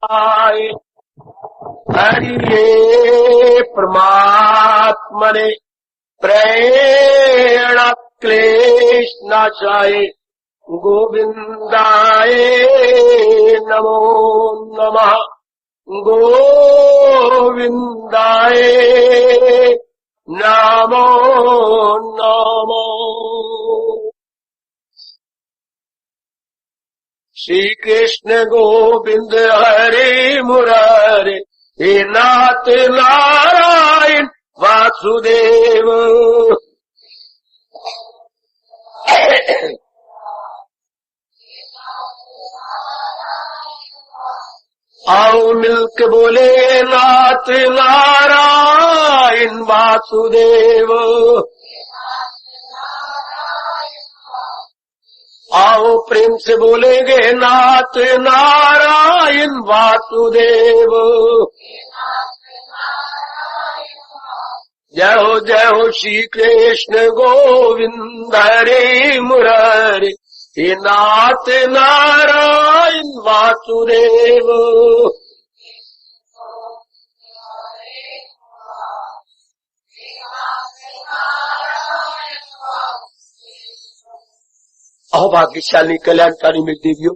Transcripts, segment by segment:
आए हरिये परमात्मने प्रेण क्लेश नाशाय गोविंदाय नमो नमः गोविंदाय नमो नमः। श्री कृष्ण गोविंद हरे मुरारे हे नाथ नारायण वासुदेव। आओ मिलके बोले नाथ नारायण वासुदेव। आओ प्रेम से बोलेंगे नाथ नारायण वासुदेव। जय हो श्री कृष्ण गोविंद हरे मुरारे हे नाथ नारायण वासुदेव। अहोभाग्यशाली कल्याणकारी मेरी देवियों,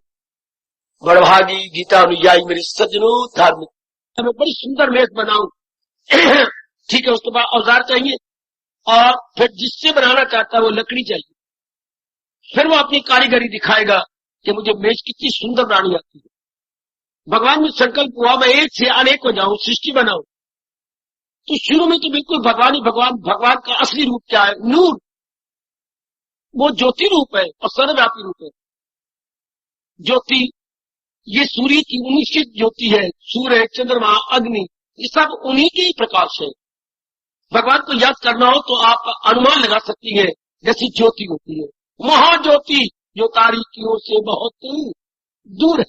बड़भागी गीता अनुयायी मेरे सज्जनों, धार्मिक मैं बड़ी सुंदर मेज बनाऊं ठीक है, उसके बाद औजार चाहिए और फिर जिससे बनाना चाहता है वो लकड़ी चाहिए। फिर वो अपनी कारीगरी दिखाएगा कि मुझे मेज कितनी सुंदर बनानी आती है। भगवान में संकल्प हुआ मैं एक से अनेक हो जाऊं, सृष्टि बनाऊं। तो शुरू में तो बिल्कुल भगवान ही भगवान का असली रूप क्या है? नूर, वो ज्योति रूप है और सर्वव्यापी रूप है। ज्योति ये सूर्य की उन्हीं की ज्योति है, सूर्य चंद्रमा अग्नि ये सब उन्हीं के ही प्रकाश है। भगवान को याद करना हो तो आप अनुमान लगा सकती हैं जैसी ज्योति होती है, महाज्योति जो तारीकियों से बहुत दूर है।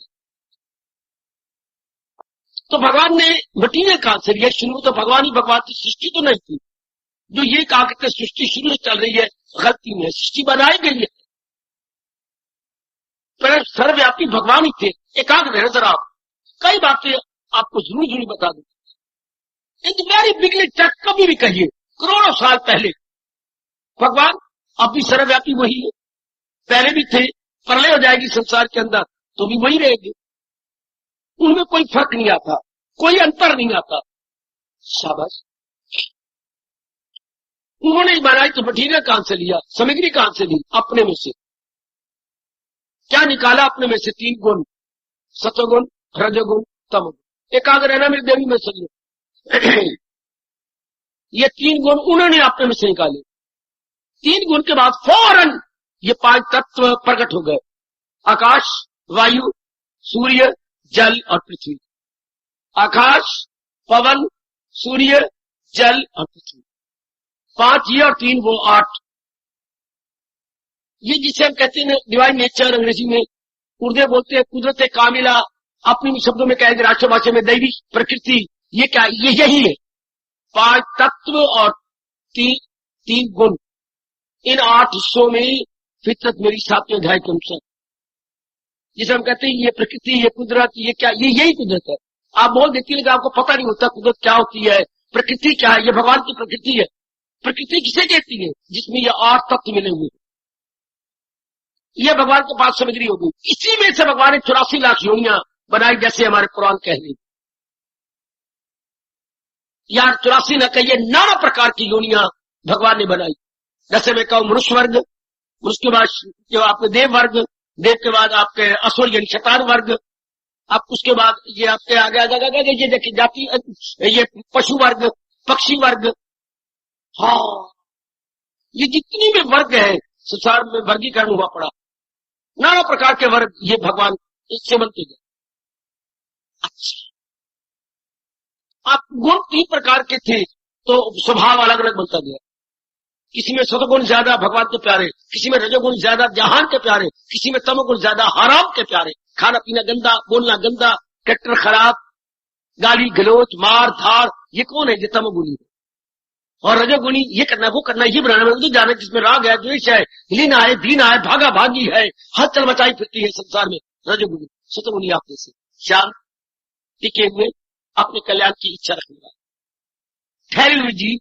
तो भगवान ने मटीरियल कहां से लिया? शुरू तो भगवान ही भगवान की सृष्टि तो नहीं थी। जो ये कहा कि सृष्टि शुरू से चल रही है, गलती में सृष्टि बनाई गई है। पर सर्वव्यापी भगवान ही थे। एकाग्र रहे जरा, आप कई बातें आपको जरूर जरूर बता दूं। इन वेरी बिगनिंग तक कभी भी कहिए, करोड़ों साल पहले भगवान अब भी सर्वव्यापी वही है, पहले भी थे, प्रलय हो जाएगी संसार के अंदर तो भी वही रहेंगे। उनमें कोई फर्क नहीं आता, कोई अंतर नहीं आता। शाबाश। उन्होंने बनाई तो मटीरियल कहां से लिया, सामग्री कहां से ली? अपने में से। क्या निकाला अपने में से? 3 गुण, सतोगुण, रजोगुण, तमोगुण। एकाग्र रहना मेरी देवी में समझो ये 3 गुण उन्होंने अपने में से निकाले। 3 गुण के बाद फौरन ये 5 तत्व प्रकट हो गए, आकाश, वायु, सूर्य, जल और पृथ्वी। आकाश, पवन, सूर्य, जल और पृथ्वी। 5 ये और 3 वो, 8। ये जिसे हम कहते हैं डिवाइन नेचर, अंग्रेजी में उर्दू बोलते हैं कुदरत कामिला, अपनी शब्दों में कहेंगे राष्ट्रभाषा में दैवी प्रकृति। ये क्या? ये यही है, 5 तत्व और 3 गुण। इन 8 हिस्सों में फितरत मेरी 7वें अध्याय के अनुसार, जिसे हम कहते हैं ये प्रकृति, ये कुदरत, ये क्या? ये यही कुदरत है। आप बोल देती है, आपको पता नहीं होता कुदरत क्या होती है, प्रकृति क्या है। ये भगवान की प्रकृति है। प्रकृति किसे कहती है? जिसमें ये 8 तत्व मिले हुए। ये भगवान के पास सामग्री होगी। इसी में से भगवान ने 84 लाख योनियां बनाई, जैसे हमारे पुराण कह रहे। यार 84 न कहिए, नाना प्रकार की योनियां भगवान ने बनाई। जैसे मैं कहूं मनुष्य वर्ग, उसके बाद जो आपके देव वर्ग, देव के बाद आपके असुर यानी शैतान वर्ग, अब उसके बाद ये आपके आगे ये देखिए जाति, ये पशु वर्ग, पक्षी वर्ग। हाँ, ये जितनी भी वर्ग है संसार में वर्गीकरण हुआ पड़ा, नाना प्रकार के वर्ग ये भगवान इससे बनते गए। अच्छा, आप गुण 3 प्रकार के थे तो स्वभाव अलग अलग बनता गया। किसी में सतगुण ज्यादा भगवान के प्यारे, किसी में रजोगुण ज्यादा जहान के प्यारे, किसी में तमोगुण ज्यादा हराम के प्यारे। खाना पीना गंदा, बोलना गंदा, कैरेक्टर खराब, गाली गलोच, मार धार, ये कौन है? ये तमोगुणी है। और रजोगुणी ये करना, वो करना, ये बनाना, वो जाना, जिसमें राग है, द्वेष है, लीना है, दीना है, भागा भागी है, हलचल मचाई फिरती है संसार में। रजोगुणी। सतगुणी आपने से शांत, टिके हुए, अपने कल्याण की इच्छा रखने वाले ठहरे हुए जीव।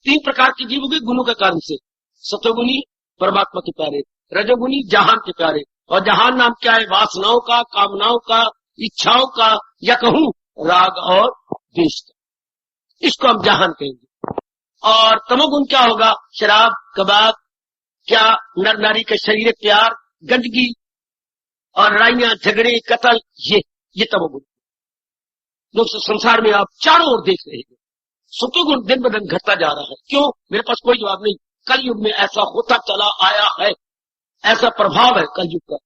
3 प्रकार के जीव होंगे गुणों के कारण से। सतोगुणी परमात्मा के प्यारे, रजोगुणी जहान के प्यारे, और जहान नाम क्या है? वासनाओं का, कामनाओं का, इच्छाओं का, या कहूं राग और द्वेष का, इसको हम जहान कहेंगे। और तमोगुण क्या होगा? शराब, कबाब, क्या नर नारी के शरीर प्यार, गंदगी और लड़ाइयां, झगड़े, कत्ल, ये तमोगुण जो संसार में आप चारों ओर देख रहे हैं। सतोगुण दिन ब दिन घटता जा रहा है। क्यों? मेरे पास कोई जवाब नहीं। कलयुग में ऐसा होता चला आया है, ऐसा प्रभाव है कलयुग का।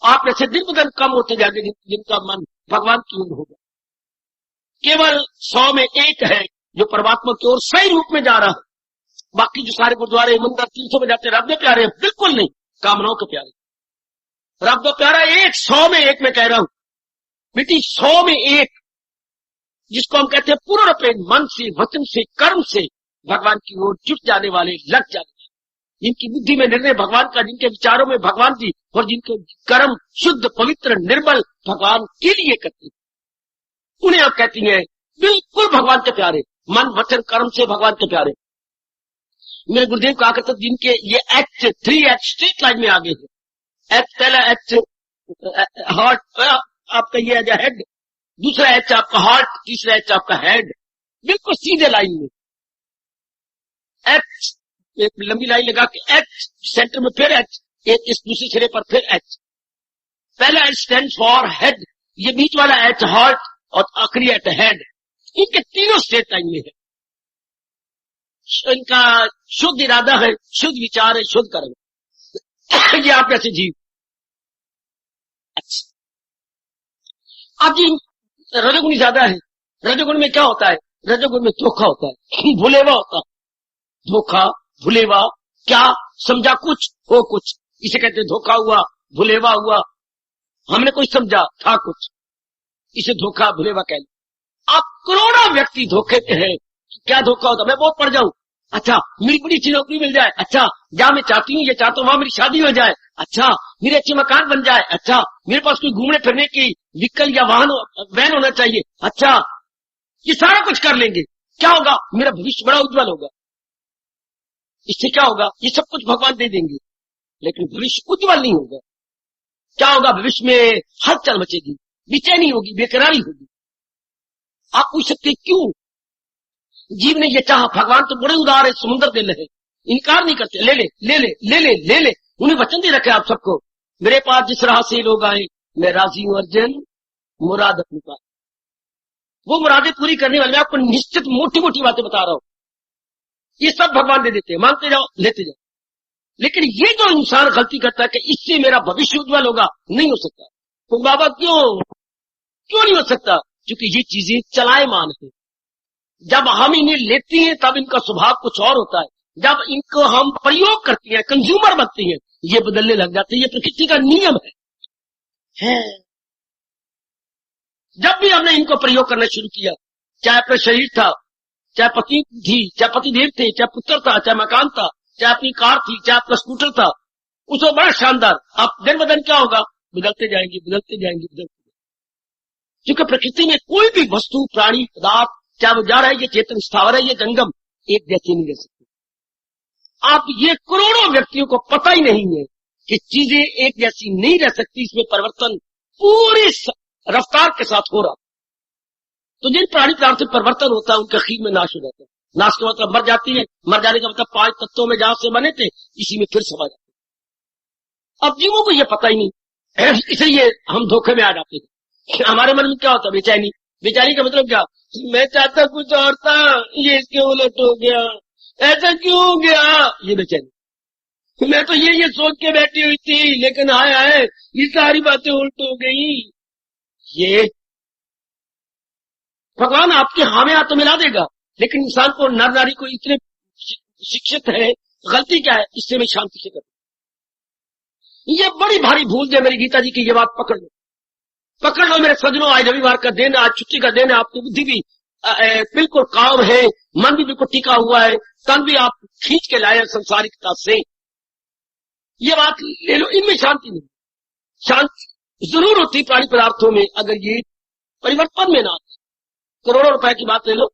आप ऐसे दिन ब दिन कम होते जाएंगे जिनका मन भगवान की ओर होगा। केवल 100 में 1 है जो परमात्मा की ओर सही रूप में जा रहा है। बाकी जो सारे गुरुद्वारे मंदिर 300 में जाते रब में प्यारे, बिल्कुल नहीं, कामनाओं के प्यारे। रब में प्यारा 100 में 1 में कह रहा हूं बेटी, 100 में 1 जिसको हम कहते हैं पूर्ण रूप मन से, वचन से, कर्म से भगवान की ओर जुट जाने वाले, लग जाने वाले, जिनकी बुद्धि में निर्णय भगवान का, जिनके विचारों में भगवान जी, और जिनके कर्म शुद्ध, पवित्र, निर्मल भगवान के लिए करते हैं, उन्हें आप कहती हैं बिल्कुल भगवान के प्यारे, मन, वचन, कर्म से भगवान के प्यारे। मेरे गुरुदेव कहा करते जिनके ये एच 3 एच स्ट्रेट लाइन में आगे है। एच पहला एच हार्ट आपका ये है हेड, दूसरा एच आपका हार्ट, तीसरा एच आपका हेड, बिल्कुल सीधे लाइन में। एच एक लंबी लाइन लगा के एच सेंटर में, फिर एच, एक इस दूसरे सिरे पर फिर एच। पहला एच स्टैंड फॉर हेड, ये बीच वाला एच हार्ट और आखिरी एच हेड। इनके तीनों स्टेट लाइन में है। इनका शुद्ध इरादा है, शुद्ध विचार है, शुद्ध कर्म। ये आप कैसे जीव। अच्छा, अब जी रजोगुण ज्यादा है। रजोगुण में क्या होता है? रजोगुण में धोखा होता है, भुलेवा होता है। धोखा, भुलेवा, क्या समझा कुछ हो कुछ, इसे कहते हैं धोखा हुआ, भुलेवा हुआ। हमने कुछ समझा, था कुछ, इसे धोखा, भुलेवा कह लो। आप करोड़ों व्यक्ति धोखे के हैं। क्या धोखा होता? मैं बहुत पढ़ जाऊं, अच्छा मेरी बड़ी अच्छी नौकरी मिल जाए, अच्छा जहां मैं चाहती हूँ, ये चाहता हूं वहां मेरी शादी हो जाए, अच्छा मेरे अच्छे मकान बन जाए, अच्छा मेरे पास कोई घूमने फिरने की व्हीकल या वाहन वैन होना चाहिए, अच्छा ये सारा कुछ कर लेंगे। क्या होगा? मेरा भविष्य बड़ा उज्जवल होगा। इससे क्या होगा? ये सब कुछ भगवान दे देंगे, लेकिन भविष्य उज्जवल नहीं होगा। क्या होगा? भविष्य में हलचल मचेगी, बेचैनी होगी, बेकरारी होगी। आप पूछ सकते क्यों? जीव ने ये चाहा, भगवान तो बड़े उदार है, समुद्र दिल है, इनकार नहीं करते। ले ले ले ले ले ले ले ले, उन्हें वचन दे रखे आप सबको, मेरे पास जिस राह से लोग आए मैं राजी हूं अर्जुन, मुराद अपनी पास। वो मुरादें पूरी करने वाले, मैं आपको निश्चित मोटी मोटी बातें बता रहा हूं। ये सब भगवान दे देते हैं, मानते जाओ, लेते जाओ। लेकिन ये जो इंसान गलती करता है कि इससे मेरा भविष्य उज्जवल होगा, नहीं हो सकता। तो बाबा क्यों नहीं हो सकता? क्योंकि ये चीजें चलायमान है। जब हम इन्हें लेती हैं तब इनका स्वभाव कुछ और होता है। जब इनको हम प्रयोग करती हैं, कंज्यूमर बनती हैं, ये बदलने लग जाते हैं। ये प्रकृति का नियम है। जब भी हमने इनको प्रयोग करना शुरू किया, चाहे अपना शरीर था, चाहे पत्नी थी, चाहे पतिदेव थे, चाहे पुत्र था, चाहे मकान था, चाहे अपनी कार थी, चाहे अपना स्कूटर था, उसको बड़ा शानदार। अब दिन ब दिन क्या होगा? बदलते जाएंगे, बदलते जाएंगे, बदलते जाएंगे। क्योंकि प्रकृति में कोई भी वस्तु, प्राणी, पदार्थ, चाहे वो जा रहा है, ये चेतन स्थावर है, ये जंगम, एक जैसे नहीं रह सकते। आप ये करोड़ों व्यक्तियों को पता ही नहीं है कि चीजें एक जैसी नहीं रह सकती, इसमें परिवर्तन पूरी रफ्तार के साथ हो रहा। तो जिन प्राणी पदार्थ से परिवर्तन होता है उनके खीर में नाश हो जाता है। नाश का मतलब मर जाती है, मर जाने का मतलब 5 तत्वों में जहां से बने थे इसी में फिर समा जाते हैं। अब जीवों को ये पता ही नहीं, इसलिए हम धोखे में आ जाते हैं। हमारे मन में क्या होता है? बेचैनी। बेचैनी का मतलब क्या? मैं चाहता कुछ और था, ये इसके उलट हो गया, ऐसा क्यों हो गया? ये बेचैनी। मैं तो ये सोच के बैठी हुई थी, लेकिन हाय हाय ये सारी बातें उल्ट हो गई। ये भगवान आपके हाँ में हाथ तो मिला देगा, लेकिन इंसान को, नर नारी को इतने शिक्षित है, गलती क्या है? इससे मैं शांति से करूं। ये बड़ी भारी भूल है मेरी गीता जी की। ये बात पकड़ लो मेरे सज्जनों। आज रविवार का दिन, आज छुट्टी का दिन है, आपकी बुद्धि भी बिल्कुल काम है, मन भी बिल्कुल टिका हुआ है, तन भी आप खींच के लाए संसारिकता से। ये बात ले लो, इनमें शांति नहीं। शांति जरूर होती प्राणी पदार्थों में, अगर ये परिवर्तन में ना आते। करोड़ों रुपए की बात ले लो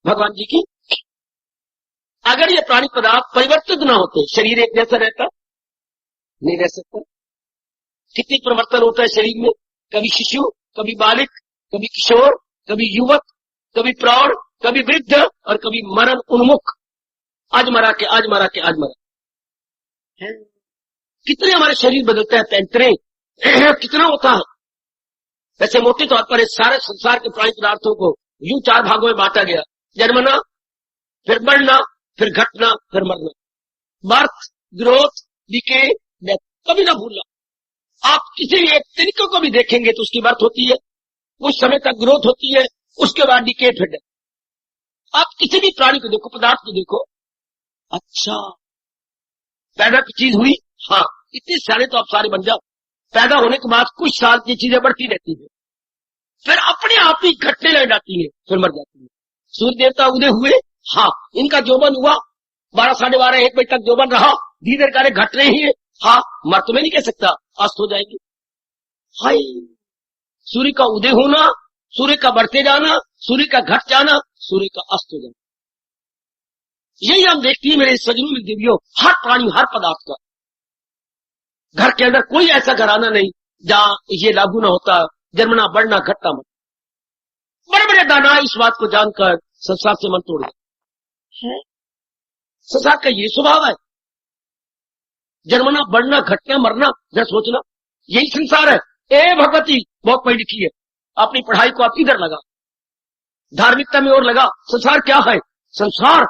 भगवान जी की, अगर ये प्राणी पदार्थ परिवर्तित ना होते, शरीर एक जैसा रहता नहीं रह सकता। कितनी परिवर्तन होता है शरीर में, कभी शिशु, कभी बालिक, कभी किशोर, कभी युवक, कभी प्रौढ़, कभी वृद्ध और कभी मरण उन्मुख। आज मरा के आज मरा के आज मरा है। कितने हमारे शरीर बदलते हैं, तंत्रे कितना होता है। वैसे मोटे तौर पर इस सारे संसार के प्राणी पदार्थों को यूं 4 भागों में बांटा गया, जन्मना, फिर बढ़ना, फिर घटना, फिर मरना। बर्थ, ग्रोथ, डिके, डेथ, कभी ना भूलना। आप किसी भी एक तरीके को भी देखेंगे तो उसकी बर्थ होती है, उस समय तक ग्रोथ होती है, उसके बाद डिके, फिर डेथ। आप किसी भी प्राणी को देखो, पदार्थ को देखो, अच्छा पैदा की चीज हुई, हाँ इतने सारे तो आप सारे बन जाओ। पैदा होने के बाद कुछ साल की चीजें बढ़ती रहती है, फिर अपने आप ही घटने लग जाती है, फिर मर जाती है। सूर्य देवता उदय हुए, हाँ इनका जोबन हुआ, 12, 12:30, 1 बजे तक जोबन रहा, धीरे धीरे घट रहे ही है, हाँ मर तो मैं नहीं कह सकता, अस्त हो जाएगी। हाय, सूर्य का उदय होना, सूर्य का बढ़ते जाना, सूर्य का घट जाना, सूर्य का अस्त हो जाना, यही हम देखते हैं मेरे सजनों में देवियों, हर प्राणी हर पदार्थ का। घर के अंदर कोई ऐसा घराना नहीं जहां ये लागू ना होता, जन्मना, बढ़ना, घटना मत। बड़े बड़े दाना इस बात को जानकर संसार से मन तोड़ गए। संसार का ये स्वभाव है, जन्मना, बढ़ना, घटना, मरना। जरा सोचना, यही संसार है। ए भगवती बहुत पढ़ी लिखी है, अपनी पढ़ाई को आप इधर लगा, धार्मिकता में और लगा। संसार क्या है? संसार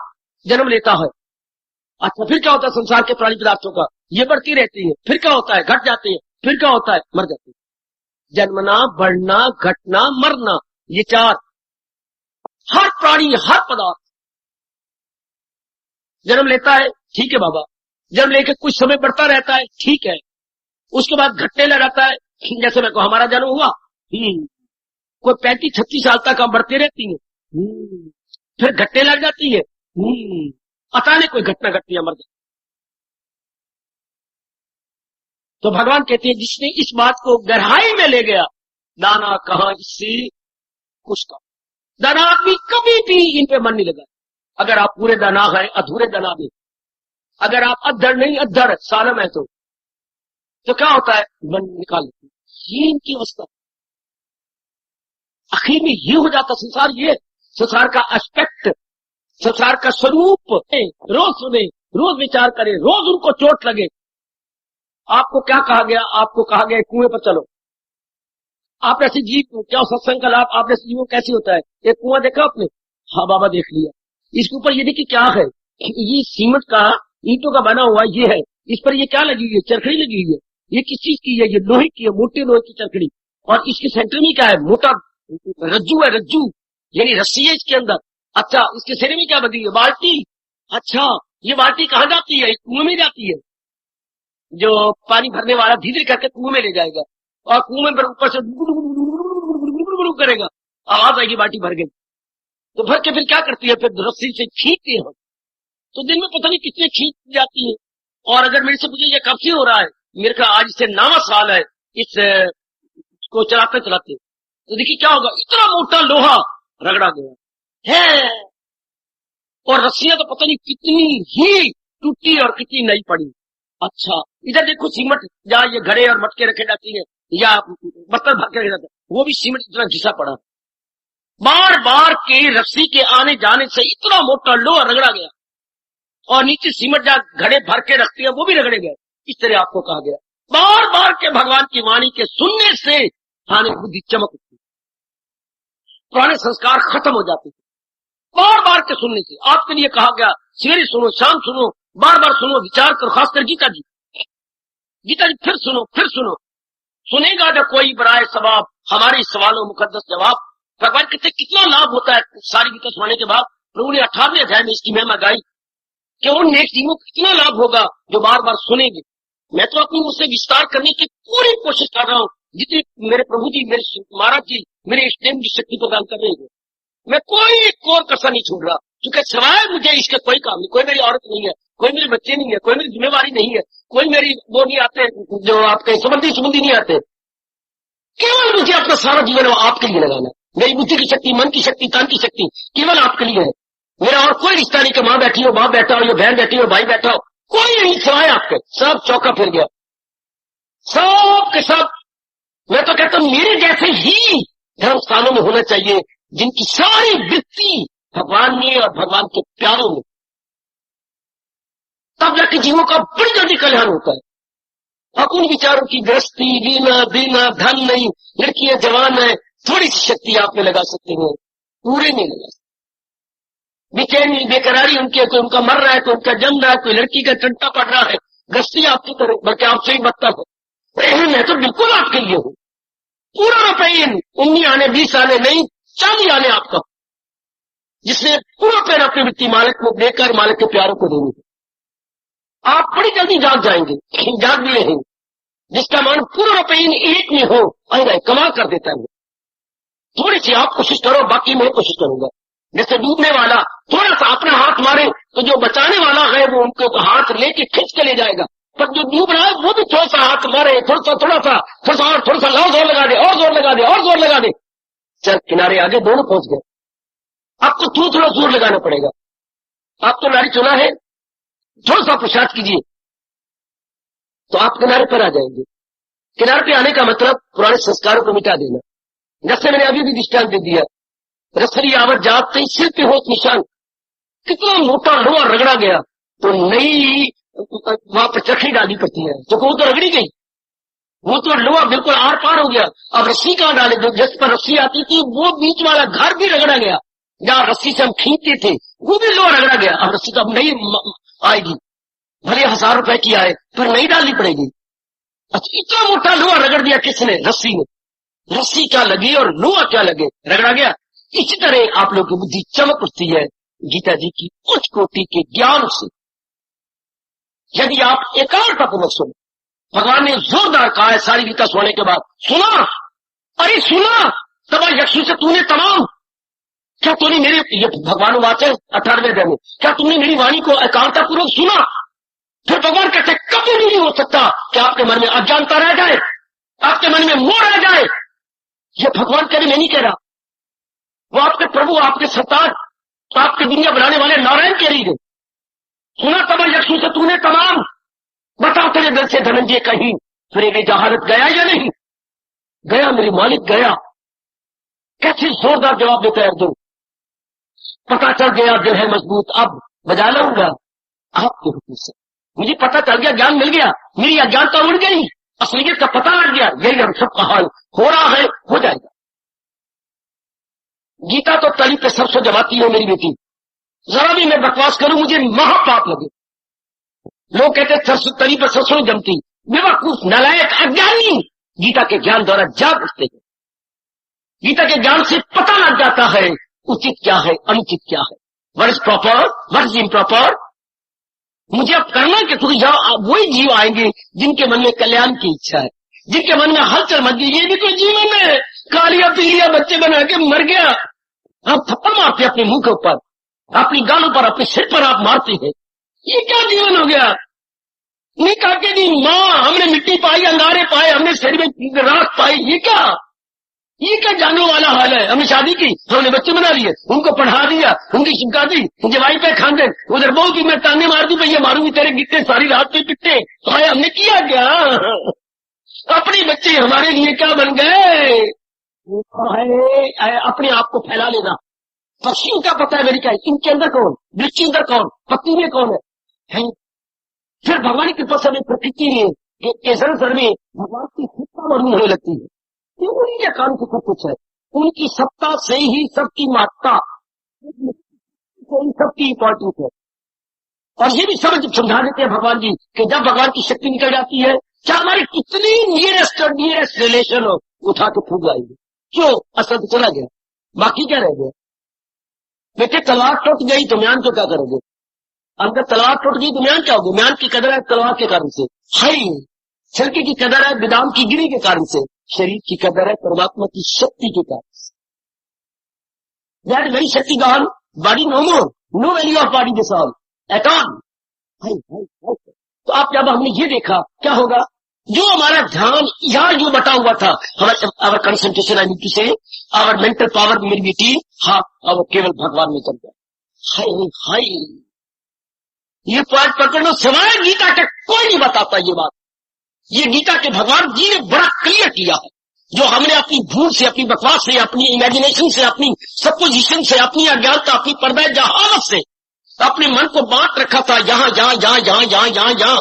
जन्म लेता है। अच्छा फिर क्या होता है संसार के प्राणी पदार्थों का? ये बढ़ती रहती है, फिर क्या होता है? घट जाते हैं, फिर क्या होता है? मर जाते हैं। जन्मना, बढ़ना, घटना, मरना, ये 4। हर प्राणी हर पदार्थ जन्म लेता है, ठीक है बाबा, जन्म लेके कुछ समय बढ़ता रहता है, ठीक है, उसके बाद घटने लग जाता है। जैसे मैं को हमारा जन्म हुआ, कोई 35-36 साल तक हम बढ़ते रहती है, फिर घटने लग जाती है, अचानक कोई घटना घटती है, मर जाती। तो भगवान कहते हैं जिसने इस बात को गहराई में ले गया, दाना कहां इससे कुछ का। दाना आदमी कभी भी इन पे मन नहीं लगा। अगर आप पूरे दाना है, अधूरे दाना भी, अगर आप अधर नहीं अधर सालम है तो क्या होता है? मन निकाल लेते। ये इनकी अवस्था, आखिर में ये हो जाता संसार। ये संसार का एस्पेक्ट, संसार का स्वरूप रोज सुने, रोज विचार करें, रोज उनको चोट लगे। आपको क्या कहा गया? आपको कहा गया कुएं पर चलो। आप ऐसे जीव, क्या सत्संग का लाभ आप ऐसे जीवों कैसे होता है? एक कुआं देखा आपने? हाँ बाबा देख लिया। इसके ऊपर ये देखिए क्या है, ये सीमेंट का ईंटों का बना हुआ ये है। इस पर ये क्या लगी हुई है? चरखड़ी लगी हुई है। ये किस चीज की है? ये लोहे की है, मोटे लोहे की चरखड़ी। और इसके सेंटर में क्या है? मोटा रज्जू है, रज्जू यानी रस्सी है इसके अंदर। अच्छा, इसके सिरे में क्या बनी है? बाल्टी। अच्छा, ये बाल्टी कहाँ जाती है? कुएं में जाती है। जो पानी भरने वाला धीरे करके कुएं में ले जाएगा और कुएं पर ऊपर से करेगा, आवाज आएगी, बाल्टी भर गई। तो भर के फिर क्या करती है? फिर रस्सी से खींचते हैं। तो दिन में पता नहीं कितने खींच जाती है। और अगर मेरे से पूछे ये कब से हो रहा है, मेरे का आज से 9वां साल है इसको चलाते चलाते। तो देखिए क्या होगा, इतना मोटा लोहा रगड़ा गया है और रस्सियां तो पता नहीं कितनी ही टूटी और कितनी नई पड़ी। अच्छा, इधर देखो सीमेंट, जहां ये घड़े और मटके रखे जाती है या बर्तन भर के रखे जाते हैं, वो भी सीमेंट इतना घिसा पड़ा। बार बार के रस्सी के आने जाने से इतना मोटा लोहा रगड़ा गया और नीचे सीमेंट जहां घड़े भर के रखती है वो भी रगड़े गए। इस तरह आपको कहा गया। बार बार के भगवान की वाणी के सुनने से हानि बुद्धि चमक उठती, पुराने संस्कार खत्म हो जाते थे। बार बार के सुनने से आपके लिए कहा गया, सवेरे सुनो, शाम सुनो, बार बार सुनो, विचार करो। खासकर गीता जी, गीता जी फिर सुनो, फिर सुनो। सुनेगा जब कोई बराए सवाब, हमारे सवालों मुकद्दस जवाब। भगवान कहते कितना लाभ होता है सारी गीता सुनाने के बाद। प्रभु ने 18वें अध्याय में इसकी महिमा गाई कि उन नेक जीवों को कितना लाभ होगा जो बार बार सुनेंगे। मैं तो अपनी मुझसे विस्तार करने की पूरी कोशिश कर रहा हूं, जितनी मेरे प्रभु जी, मेरे महाराज जी, मेरे इष्टदेव की शक्ति प्रदान कर रहे हैं। मैं कोई कोर कसर नहीं छोड़ रहा, क्योंकि सवाए मुझे इसका कोई काम नहीं। कोई मेरी औरत नहीं है, कोई मेरे बच्चे नहीं है, कोई मेरी जिम्मेवारी नहीं है, कोई मेरी वो नहीं आते जो आपके संबंधी नहीं आते। केवल मुझे अपना सारा जीवन आपके लिए लगाना। मेरी बुद्धि की शक्ति, मन की शक्ति, तन की शक्ति केवल आपके लिए है। मेरा और कोई रिश्ता नहीं कि मां बैठी हो, बाप बैठा हो, या बहन बैठी हो, भाई बैठा हो, कोई नहीं सिवाय आपके। सब चौका फिर गया, सब के सब। मैं तो कहता हूं मेरे जैसे ही धर्म स्थानों में होना चाहिए जिनकी सारी वृत्ति भगवान में और भगवान के प्यारों में, तब जाके जीवों का बड़ी जल्दी कल्याण होता है। अब उन विचारों की गृहस्थी, लेना देना, धन नहीं, लड़कियां जवान है, थोड़ी सी शक्ति आप में लगा सकते हैं, पूरे नहीं लगा सकते। बेचैनी, बेकरारी उनके, कोई उनका मर रहा है, कोई उनका जम रहा है, कोई लड़की का टंटा पड़ रहा है, गृहस्थी आपकी तरह, बल्कि आपसे ही बदतर है। मैं तो बिल्कुल आपके लिए हूं, पूरा रुपये 19 आने, 20 आने नहीं, 40 आने आपका, जिसने पूरा पैर अपनी वृत्ति मालिक को देकर मालिक के प्यारों को देनी है। आप बड़ी जल्दी जाग जाएंगे, जाग भी रहेंगे। जिसका मान पूरा रुपये एक में हो, अरे कमाल कर देता है। थोड़ी सी आप कोशिश करो, बाकी मैं कोशिश करूंगा। जैसे डूबने वाला थोड़ा सा अपना हाथ मारे तो जो बचाने वाला है वो उनके हाथ लेके खींच के ले जाएगा, पर जो डूब रहा है वो भी थोड़ा सा हाथ मारे, थोड़ा सा और थोड़ा सा लाओ, जोर लगा दे, और जोर लगा दे, और जोर लगा दे, चल किनारे आगे दोनों पहुंच गए। आपको थोड़ा जोर लगाना पड़ेगा। आप तो नारी चुना है, थोड़ा सा पुरुषार्थ कीजिए तो आप किनारे पर आ जाएंगे। किनारे पे आने का मतलब पुराने संस्कारों को मिटा देना। जैसे मैंने अभी भी दृष्टांत दे दिया, रसरी आवत जाते सिर पे होत निशान, कितना मोटा लोहा रगड़ा गया तो नई वहां पर चरखी डाली पड़ती है, जो वो तो रगड़ी गई, वो तो लोहा बिल्कुल आर पार हो गया। अब रस्सी कहां डाले, जो जिस पर रस्सी आती थी वो बीच वाला घर भी रगड़ा गया, जहां रस्सी से हम खींचते थे वो भी लोहा रगड़ा गया। अब रस्सी तो अब नहीं आएगी, भले 1000 रुपए की आए पर नहीं डालनी पड़ेगी। अच्छा, इतना मोटा लोहा रगड़ दिया किसने? रस्सी ने। रस्सी क्या लगी और लोहा क्या लगे, रगड़ा गया। इसी तरह आप लोगों की बुद्धि चमक उठती है गीता जी की उच्च कोटि के ज्ञान से, यदि आप एकाग्रतापूर्वक सुनो। भगवान ने जोरदार कहा है सारी गीता सुनने के बाद, सुना, अरे सुना तब यक्षु से तूने तमाम, क्या तूने मेरे, ये भगवान वाच है 18वें अध्याय में, क्या तुमने मेरी वाणी को एकाग्रतापूर्वक सुना? फिर भगवान कहते कभी भी नहीं हो सकता कि आपके मन में अज्ञानता रह जाए, आपके मन में मोह रह जाए। ये भगवान कह रहे, मैं नहीं कह रहा, वो आपके प्रभु, आपके सरदार, आपके दुनिया बनाने वाले नारायण कह रही है। सुना तब यक्षु से तूने तमाम, बताओ तेरे दिल से धनंजय कहीं फिर ये जहालत गया या नहीं गया? मेरे मालिक गया। कैसे जोरदार जवाब देता है अर्जुन, पता चल गया दिल है मजबूत, अब बजा लाऊंगा आपके हुक्म से। मुझे पता चल गया, ज्ञान मिल गया, मेरी अज्ञानता उड़ गई, असलियत का पता लग गया। यही हम सबका हाल हो रहा है, हो जाएगा। गीता तो तली पे सरसों जमाती है मेरी बेटी, जरा भी मैं बकवास करूं मुझे महापाप लगे। लोग कहते सरसों तली पर सरसों जमती, बेवकूफ, नालायक, अज्ञानी गीता के ज्ञान द्वारा जाग उठते हैं। गीता के ज्ञान से पता लग जाता है उचित क्या है, अनुचित क्या है, what is proper, what is improper. मुझे अब करना कि क्योंकि जहां वही जीव आएंगे जिनके मन में कल्याण की इच्छा है, जिनके मन में हलचल मच गई। ये भी कोई जीवन है, कालिया पीलिया बच्चे बना के मर गया। आप थप्पड़ मारते अपने मुंह के ऊपर, अपनी गालों पर, अपने सिर पर आप मारते हैं। ये क्या जीवन हो गया? नहीं कहा कि जी माँ हमने मिट्टी पाई, अंगारे पाए, हमने शरीर में राख पाई, ये क्या जानने वाला हाल है? हमने शादी की, हमने बच्चे बना लिए, उनको पढ़ा दिया, उनकी शिक्षा दी, जवाई पे खानदेन, उधर बहू की मैं ताने मार दी, भैया मारूंगी तेरे गिट्टे, सारी रात पे पिट्टे। आए हमने किया क्या? अपने बच्चे हमारे लिए क्या बन गए? अपने आप को फैला लेना। पक्षियों का पता है मेरी क्या, इनके अंदर कौन, वृक्ष अंदर कौन, पत्ती में कौन है? फिर भगवान की कृपा से प्रकृति के सर में भगवान की सत्ता वर्णन होने लगती है। ये उन्हीं के कारण से सब कुछ है, उनकी सत्ता से ही सबकी महत्ता, सबकी इंपॉर्टेंस है। और ये भी समझा देते हैं भगवान जी कि जब भगवान की शक्ति निकल जाती है, चाहे हमारी कितनी नियरेस्ट रिलेशन हो, उठा के फूक आएगी। क्यों? असर तो चला गया, बाकी क्या रह गया? बेटे तलवार टूट गई तो म्यान को क्या करोगे? अंदर तलवार टूट गई तो म्यान क्या होगा? म्यान की कदर है तलवार के कारण से, हाई छिलके की कदर है बिदाम की गिरी के कारण से, शरीर की कदर है परमात्मा की शक्ति के कारण से। दैट वेरी शक्ति gone, body no more, no value of body this all at all. तो आप जब हमने ये देखा क्या होगा? जो हमारा ध्यान यहाँ जो बटा हुआ था, हमारा our concentration, I mean to say our mental power मेरी बेटी, हाँ, अब केवल भगवान में चल गया। हाय हाय, ये पॉइंट पकड़ो, सिवाय गीता के कोई नहीं बताता ये बात। ये गीता के भगवान जी ने बड़ा क्लियर किया है। जो हमने अपनी भूल से, अपनी बकवास से, अपनी इमेजिनेशन से, अपनी सपोजिशन से, अपनी अज्ञानता, अपनी पर्दा जहालत से अपने मन को बांट रखा था, यहां जहां जहां जहां जहां जहां जहां,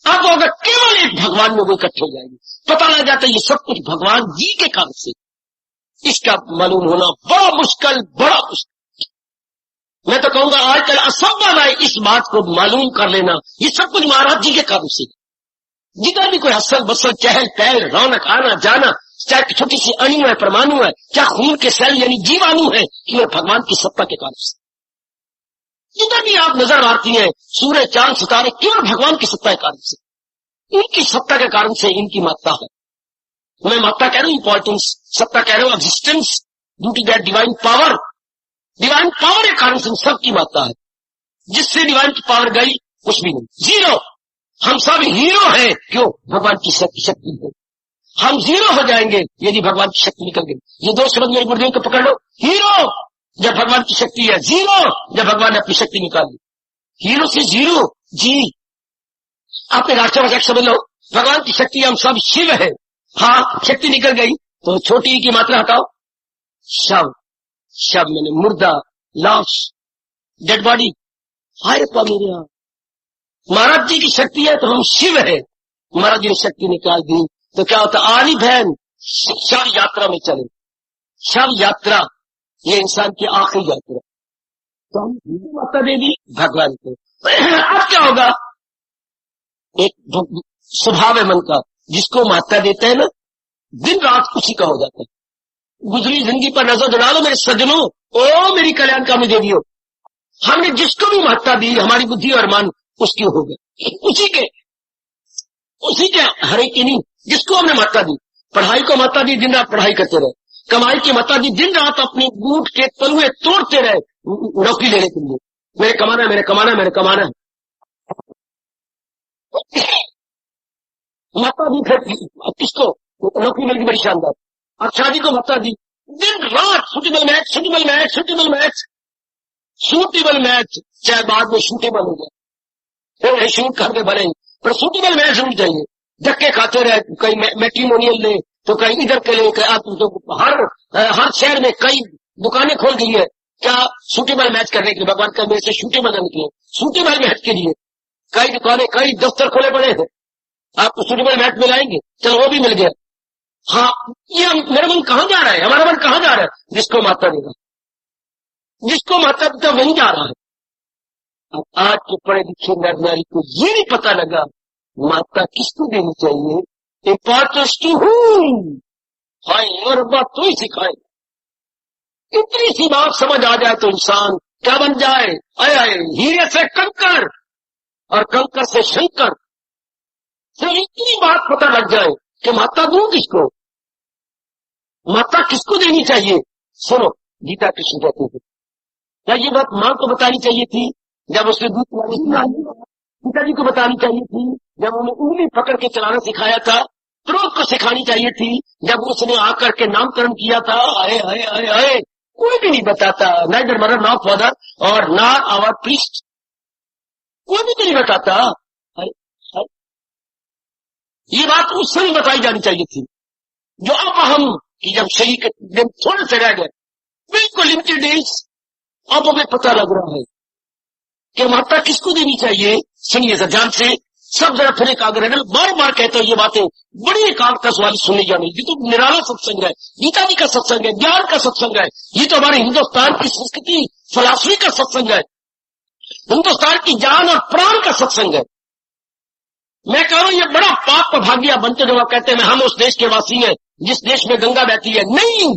अब अगर केवल एक भगवान में वो इकट्ठे हो जाएंगे, पता लग जाता है ये सब कुछ भगवान जी के कारण से। इसका मालूम होना बड़ा मुश्किल, बड़ा मुश्किल। मैं तो कहूंगा आजकल असंभव है इस बात को मालूम कर लेना। ये सब कुछ महाराज जी के कारण से। जिधर भी कोई हसल बसल, चहल पहल, रौनक, आना जाना, चाहे छोटी सी अणु है, परमाणु है, क्या खून के सेल यानी जीवाणु है, केवल भगवान की सत्ता के कारण से। जिधर भी आप नजर आती हैं, सूर्य चांद सितारे, केवल भगवान की सत्ता के कारण से, इनकी सत्ता के कारण से इनकी महत्ता है। मैं महत्ता कह रहा हूं, इंपॉर्टेंस, सत्ता कह रहा हूं, existence, due to that divine power. Divine power के कारण से सबकी महत्ता है। जिससे डिवाइन की पावर गई, कुछ भी नहीं, जीरो। हम सब हीरो हैं, क्यों? भगवान की शक्ति है। हम जीरो हो जाएंगे यदि भगवान की शक्ति निकल गई। ये दो शब्द मेरे गुरुदेव को पकड़ लो। हीरो जब भगवान की शक्ति है, जीरो जब भगवान ने अपनी शक्ति निकाली। हीरो से जीरो, जी आपने राष्ट्रभाषा समझ लो। भगवान की शक्ति, हम सब शिव है। हाँ, शक्ति निकल गई तो छोटी की मात्रा हटाओ, शव। शव मैंने मुर्दा, लाश, डेड बॉडी। हाय रब्बा मेरे यहाँ, महाराज जी की शक्ति है तो हम शिव है। महाराज जी ने शक्ति निकाल दी तो क्या होता? आली बहन शव यात्रा में चले। शव यात्रा ये इंसान की आखिरी यात्रा, तो हम माता दे दी भगवान को। अब क्या होगा? एक स्वभाव है मन का, जिसको माता देते हैं ना, दिन रात उसी का हो जाता है। गुजरी जिंदगी पर नजर दौड़ा लो मेरे सज्जनों, ओ मेरी कल्याणकामी देवियों, हमने जिसको भी महत्ता दी, हमारी बुद्धि और मन उसकी हो गए, उसी के हरे की नहीं। जिसको हमने महत्ता दी, पढ़ाई को महत्ता दी, दिन रात पढ़ाई करते रहे। कमाई की महत्ता दी, दिन रात अपने बूट के तलुए तोड़ते रहे नौकरी लेने के लिए। मेरे कमाना है, मेरे कमाना है, मेरे कमाना है। महत्ता दी फिर किसको? नौकरी मिल गई बड़ी शानदार। अब शादी को महत्ता दी, दिन रात suitable match, suitable match, suitable match, suitable match, चाहे बाद में शूटेबल हो जाए, फिर शूट करके भले, पर सूटेबल मैच जरूर चाहिए। धक्के खाते रहे, कहीं मैट्रिमोनियल ले तो कहीं इधर के लिए, तो हर शहर में कई दुकानें खोल गई है क्या? सूटेबल मैच करने के लिए। भगवान का मेरे से शूटेबल न निकले, सूटेबल मैच के लिए कई दुकानें, कई दफ्तर खोले पड़े हैं। आपको सूटेबल मैच मिलाएंगे, चलो वो भी मिल गया। हाँ, ये मेरा मन कहां जा रहा है? हमारा मन कहां जा रहा है? जिसको माता देगा, जिसको माता देता वहीं जा रहा है। अब आज के पढ़े लिखे नर नारी को ये नहीं पता लगा माता किसको देनी चाहिए, इंपॉर्टेंस टू हूम। हाय, और बात तो ही सिखाए। इतनी सी बात समझ आ जाए तो इंसान क्या बन जाए? आए हीरे से कंकर और कंकर से शंकर। तो इतनी बात पता लग जाए कि माता दूं किसको, माता किसको देनी चाहिए। सुनो, गीता कृष्ण कहते थे, क्या ये बात मां को बतानी चाहिए थी जब उसने दूध पिलाने की? पिताजी को बतानी चाहिए थी जब उन्हें उंगली पकड़ के चलाना सिखाया था? क्रोध को सिखानी चाहिए थी जब उसने आकर के नामकरण किया था? आए आए आए आए, कोई भी नहीं बताता। नाइदर मदर नॉट फादर और ना आवर प्रीस्ट, कोई भी नहीं बताता। ये बात उस समय बताई जानी चाहिए थी। जो अब हम कि जब शरीर के दिन थोड़े से रह गए, बिल्कुल लिमिटेड डेज, अब हमें पता लग रहा है कि माता किसको देनी चाहिए। सुनिए ध्यान से, सब जरा फिर एकाग्र रहना। बार बार कहते हो ये बातें, बड़ी एकाग्रता से वाली सुननी जानी। ये तो निराला सत्संग है, गीता जी का सत्संग है, ज्ञान का सत्संग है। ये तो हमारे हिंदुस्तान की संस्कृति, फिलॉसफी का सत्संग है, हिंदुस्तान की जान और प्राण का सत्संग है। मैं कह रहा हूं ये बड़ा पाप भाग्या बनते जो कहते हैं हम उस देश के वासी हैं जिस देश में गंगा बहती है। नहीं,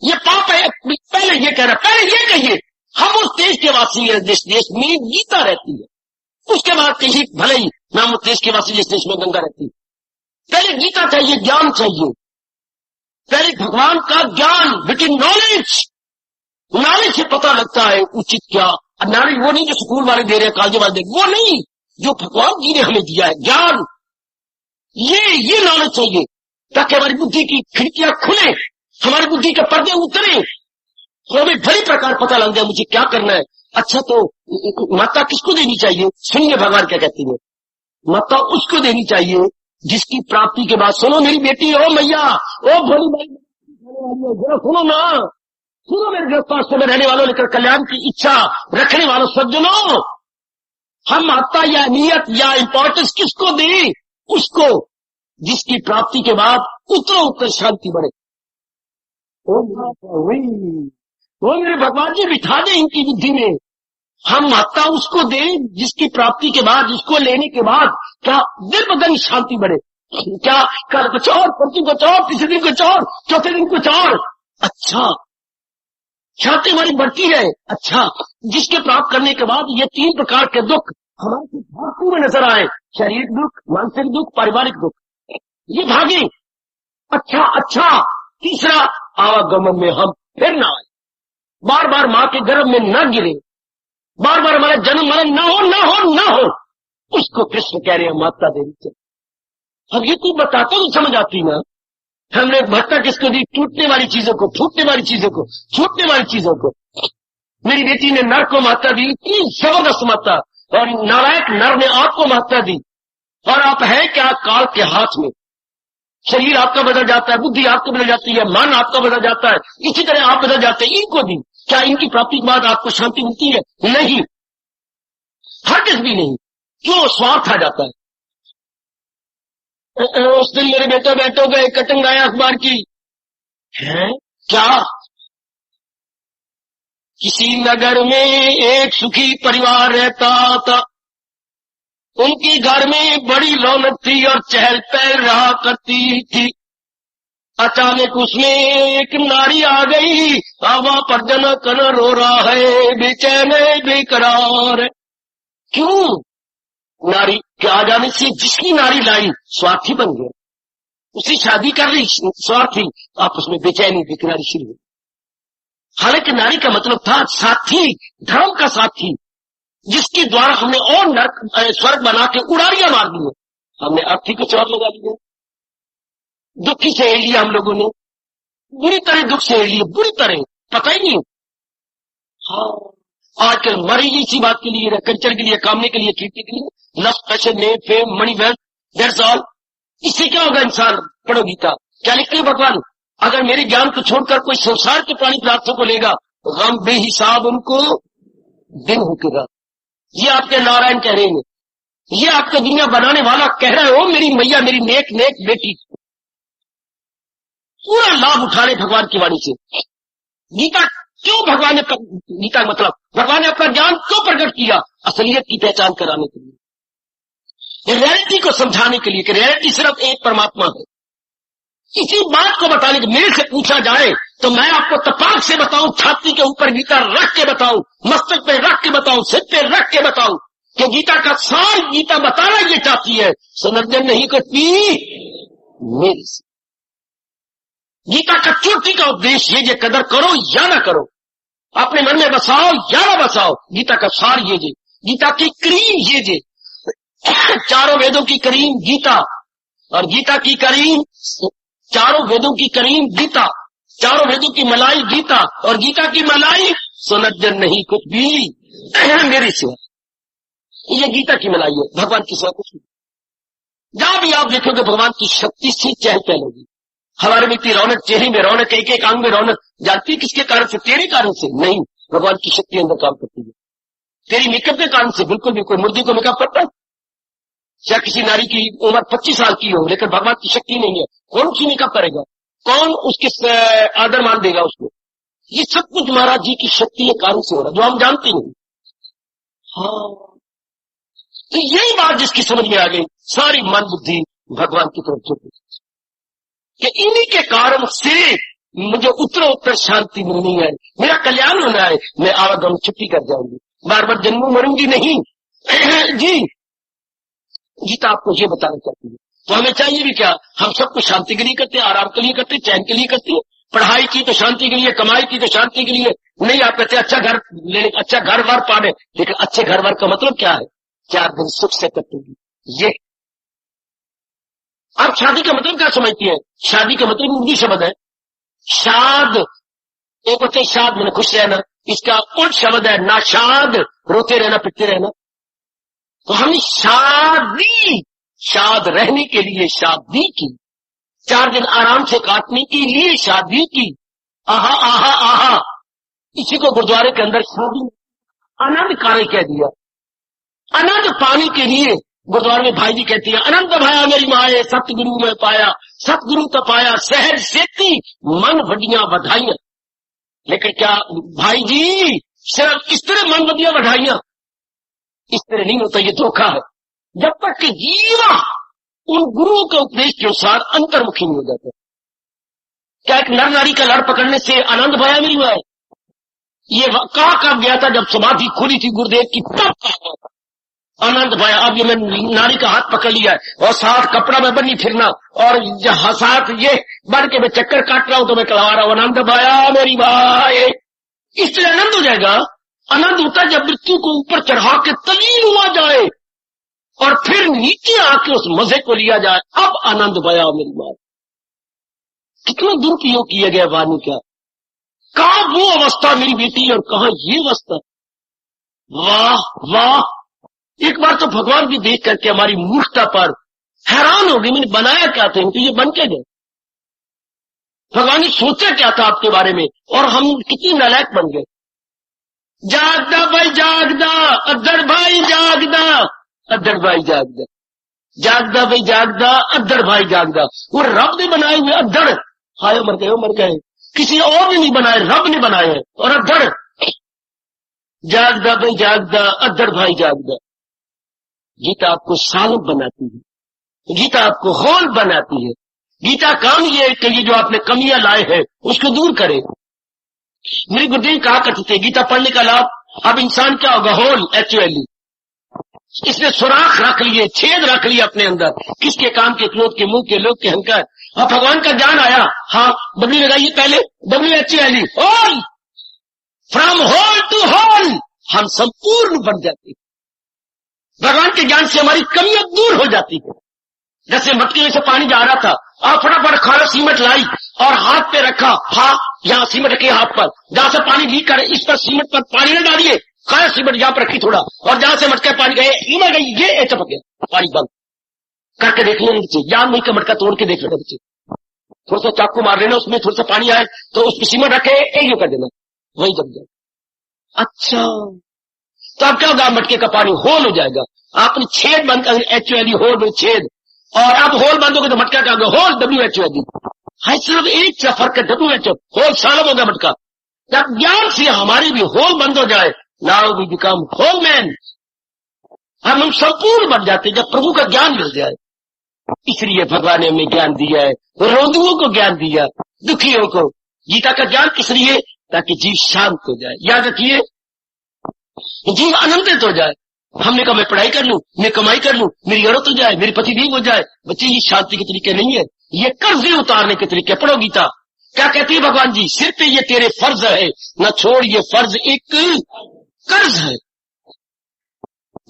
ये पाप है। पहले ये कह रहा, पहले ये कहिए हम उस देश के वासी हैं जिस देश में गीता रहती है। उसके बाद कहीं भले ही हम उस देश के वासी जिस देश में गंगा रहती है। पहले गीता चाहिए, ज्ञान चाहिए। पहले भगवान का ज्ञान, विद इन नॉलेज, नॉलेज से पता लगता है उचित क्या। नॉलेज वो नहीं जो स्कूल वाले दे रहे हैं, कॉलेज वाले दे रहे, वो नहीं, जो भगवान जी ने हमें दिया है ज्ञान। ये नॉलेज चाहिए ताकि हमारी बुद्धि की खिड़कियां खुले, हमारी बुद्धि के पर्दे उतरे, तो हमें भली प्रकार पता लग जाए मुझे क्या करना है। अच्छा, तो माता किसको देनी चाहिए? सुनिए भगवान क्या कहती है। माता उसको देनी चाहिए जिसकी प्राप्ति के बाद, सुनो मेरी बेटी, ओ मैया, ओ भोली भाई, जरा सुनो ना, सुनो मेरे गृहस्थ में रहने वालों, लेकर कल्याण की इच्छा रखने वालों सज्जनों, हम माता या अहमियत या इंपॉर्टेंस किसको दें? उसको जिसकी प्राप्ति के बाद उत्तरों उत्तर शांति बढ़े। वो मेरे भगवान जी बिठा दें इनकी बुद्धि में, हम माता उसको दें जिसकी प्राप्ति के बाद, जिसको लेने के बाद क्या दिल बदन शांति बढ़े। क्या कल कुछ और, परसों कुछ और, तीसरे दिन कुछ और, चौथे दिन कुछ और। अच्छा, शांति हमारी बढ़ती है। अच्छा, जिसके प्राप्त करने के बाद ये 3 प्रकार के दुख हमारे भागते हुए नजर आए, शारीरिक दुख, मानसिक दुख, पारिवारिक दुख, ये भागे। अच्छा, तीसरा, आवागमन में हम फिर ना आए, बार बार मां के गर्भ में न गिरे, बार बार हमारा जन्म मरण न हो, उसको कृष्ण कह रहे हैं माता देवी चाहिए। अब ये कोई बताता तो समझ आती ना। हमने भत्ता किसको दी? टूटने वाली चीजों को, फूटने वाली चीजों को, छूटने वाली चीजों को। मेरी बेटी ने नर को माता दी, इतनी जबरदस्त माता, और नालायक नर ने आपको माता दी, और आप है क्या काल के हाथ में। शरीर आपका बदल जाता है, बुद्धि आपकी बदल जाती है, मन आपका बदल जाता है, इसी तरह आप बदल जाते हैं। इनको दी, क्या इनकी प्राप्ति के बाद आपको शांति मिलती है? नहीं, हरगिज़ भी नहीं। क्यों? स्वार्थ आ जाता है। उस दिन मेरे बेटा बैठो गए, कटिंग आया अखबार की, है क्या? किसी नगर में एक सुखी परिवार रहता था, उनके घर में बड़ी रौनक थी और चहल पहल रहा करती थी। अचानक उसमें एक नारी आ गई, हवा पर जन कन रो रहा है, बेचैन है, बेकरार है। क्यों? नारी के आ जाने से जिसकी नारी लाई स्वार्थी बन गया, उससे शादी कर रही स्वार्थी, आपस में बेचैनी बेकरारी शुरू हुई। हालांकि नारी का मतलब था साथी, धर्म का साथी, जिसके द्वारा हमने और नरक स्वर्ग बना के उड़ारियां मार दी। हमने अर्थी को चोट लगा दिया, दुखी सहेड़ लिया हम लोगों ने, बुरी तरह दुख सहेड़ लिया, बुरी तरह, पता ही नहीं। हाँ, आजकल मरी इसी बात के लिए, कल्चर के लिए, कामने के लिए, कीर्ति के लिए, lust, passion, name, fame, money, wealth, that's all. इससे क्या होगा? इंसान, पढ़ो गीता, क्या लिखते हैं भगवान? अगर मेरे ज्ञान को छोड़कर कोई संसार के प्राणी पदार्थों को लेगा, गम बेहिसाब उनको दिन होगा। ये आपके नारायण कह रहे हैं, ये आपके दुनिया बनाने वाला कह रहा है, ओ मेरी मैया, मेरी नेक नेक बेटी, पूरा लाभ उठा रहे भगवान की वाणी से। गीता क्यों भगवान ने, गीता मतलब भगवान ने अपना ज्ञान क्यों प्रकट किया? असलियत की पहचान कराने के लिए, रियलिटी को समझाने के लिए कि रियलिटी सिर्फ एक परमात्मा है। इसी बात को बताने के, मेरे से पूछा जाए तो मैं आपको तपाक से बताऊं, छाती के ऊपर गीता रख के बताऊं, मस्तक पे रख के बताऊं, सिर पे रख के बताऊं कि गीता का सार गीता बताना ये चाहती है, सुनर्जन नहीं करती मेरी से। गीता का चोटी का उद्देश्य ये, कदर करो या ना करो, अपने मन में बसाओ या ना बसाओ, गीता का सार ये जे, गीता की क्रीम ये जे, चारों वेदों की करीम गीता, और गीता की करीम, चारों वेदों की करीम गीता, चारों वेदों की मलाई गीता, और गीता की मलाई सुनर्जन नहीं कुछ भी मेरी सिवा। ये गीता की मलाई है, भगवान की सिवा कुछ नहीं। जहां भी आप देखोगे भगवान की शक्ति से चहल पहल होगी। हमारे में इतनी रौनक, चेहरे में रौनक, एक एक अंग में रौनक, जानती किसके कारण से? तेरे कारण से नहीं, भगवान की शक्ति अंदर काम करती है। तेरी मेकअप के कारण से बिल्कुल भी। कोई मुर्दी को मेकअप करता है? या किसी नारी की उम्र 25 साल की हो लेकिन भगवान की शक्ति नहीं है, कौन उसी मेकअप करेगा? कौन उसके आदर मान देगा उसको? ये सब कुछ महाराज जी की शक्ति के कारण से हो रहा है, जो हम जानते नहीं। हाँ, तो यही बात जिसकी समझ में आ गई, सारी मन बुद्धि भगवान की तरफ झुक गई कि इन्हीं के कारण से मुझे उत्तर शांति मिलनी है, मेरा कल्याण होना है, मैं आवागम छुट्टी कर जाऊंगी, बार बार जन्म मरूंगी नहीं। जी, गीता आपको ये बताना चाहती है। तो हमें चाहिए भी क्या? हम सब कुछ शांति के लिए करते हैं, आराम के लिए करते हैं, चैन के लिए करते हैं। पढ़ाई की तो शांति के लिए, कमाई की तो शांति के लिए नहीं। आप कहते अच्छा घर ले, अच्छा घर वर पाने, लेकिन अच्छे घर वर का मतलब क्या है? 4 दिन सुख से कटूंगी, ये आप शादी का मतलब क्या समझती हैं? शादी का मतलब उर्दू शब्द है शाद। एक होते हैं शाद मैंने खुश रहना, इसका उल्ट शब्द है नाशाद, रोते रहना पिटते रहना। तो हमने शादी, शाद रहने के लिए शादी की, 4 दिन आराम से काटने के लिए शादी की। आहा आहा आहा, इसी को गुरुद्वारे के अंदर शादी आनंद कार्य कह दिया। अनंत पाने के लिए गुरुद्वारे में भाई जी कहती है अनंत भाया मेरी माए सतगुरु में पाया, सतगुरु तो पाया सहज सेती मन वडियां बधाइयां। लेकिन क्या भाई जी सिर्फ इस तरह मन वडियां बधाइयां? इस तरह नहीं होता, ये धोखा है। जब तक कि जीवा उन गुरुओं के उपदेश के अनुसार अंतर्मुखी नहीं हो जाता। क्या एक नर नारी का लड़ पकड़ने से आनंद भाया मेरी माए? ये कहा गया था जब समाधि खुली थी गुरुदेव की, तब कहा गया था आनंद भाया। अब ये मैंने नारी का हाथ पकड़ लिया है और साथ कपड़ा में बनी फिरना और साथ ये बन के मैं चक्कर काट रहा हूं तो मैं कहला रहा हूं आनंद भाया मेरी भाई। इस तरह आनंद हो जाएगा। आनंद होता है जब मृत्यु को ऊपर चढ़ा के तलीन हुआ जाए और फिर नीचे आके उस मजे को लिया जाए, अब आनंद भाया मेरी भाई। कितना दुरुपयोग किया गया वाणी का। कहा वो अवस्था मेरी बेटी और कहा ये अवस्था। वाह वाह, एक बार तो भगवान भी देख करके हमारी मूर्खता पर हैरान हो गई। मैंने बनाया क्या था इनको, ये बन के गए। भगवान ने सोचा क्या था आपके बारे में और हम कितनी नालायक बन गए। जागदा भाई जागदा, अद्दड़ भाई जागदा, अद्दड़ भाई जागदा, जागदा भाई जागदा, अद्दड़ भाई जागदा। वो रब ने बनाए हुए अद्दड़ हाय मर गए, मर गए। किसी और ने नहीं बनाए, रब ने बनाए हैं। और अद्दड़ जागदा भाई जागदा, अद्दड़ भाई जागदा। गीता आपको सालब बनाती है, गीता आपको होल बनाती है। गीता काम ये है कि ये जो आपने कमियां लाए हैं उसको दूर करे। मेरे गुरुदेव कहा करते थे गीता पढ़ने का लाभ, अब इंसान क्या होगा होल एक्चुअली। इसने सुराख रख लिए, छेद रख लिए अपने अंदर, किसके काम के, क्रोध के, मुंह के, लोग के, अहंकार। और भगवान का ज्ञान आया, हाँ डब्ल्यू लगाइए पहले, WHOL, whole, from whole to whole, हम संपूर्ण बन जाते हैं। भगवान के ज्ञान से हमारी कमियां दूर हो जाती है। जैसे मटके में से पानी जा रहा था और फटाफट खाना सीमेंट लाई और हाथ पे रखा, हाँ यहाँ सीमेंट के हाथ पर, जहां से पानी लीक करे इस पर सीमेंट पर पानी न डालिए, खाया सीमेंट यहाँ पर रखी थोड़ा, और जहां से मटका पानी गए इमर गई, ये चपक गया पानी बंद करके देख लेना बच्चे। याद नहीं का मटका तोड़ के देख लेना बच्चे, थोड़ा सा चाकू मार लेना, उसमें थोड़ा सा पानी आए तो उसमें सीमेंट रखे एक कर देना, वही जम जाए। अच्छा तो अब क्या होगा, मटके का पानी होल हो जाएगा। आपने छेद बंद कर, HOL होल में छेद, और अब होल बंद होगा तो मटका क्या होगा, होल WHOL। है सिर्फ एक सा फर्क है, WHO होल सालब होगा मटका। जब ज्ञान से हमारी भी होल बंद हो जाए, now we become whole man, हम संपूर्ण बन जाते जब प्रभु का ज्ञान मिल जाए। इसलिए भगवान ने हमें ज्ञान दिया है, रोधुओं को ज्ञान दिया, दुखियों को। गीता का ज्ञान किस लिए, ताकि जीव शांत हो जाए। याद रखिए, जीव आनंदित हो जाए। हमने कहा मैं पढ़ाई कर लूं, मैं कमाई कर लूं, मेरी औरत हो जाए, मेरी पति भी हो जाए। बच्चे ये शांति के तरीके नहीं है, ये कर्ज उतारने के तरीके। पढ़ो गीता, क्या कहती है भगवान जी, सिर पे ये तेरे फर्ज है, न छोड़ ये फर्ज एक कर्ज है।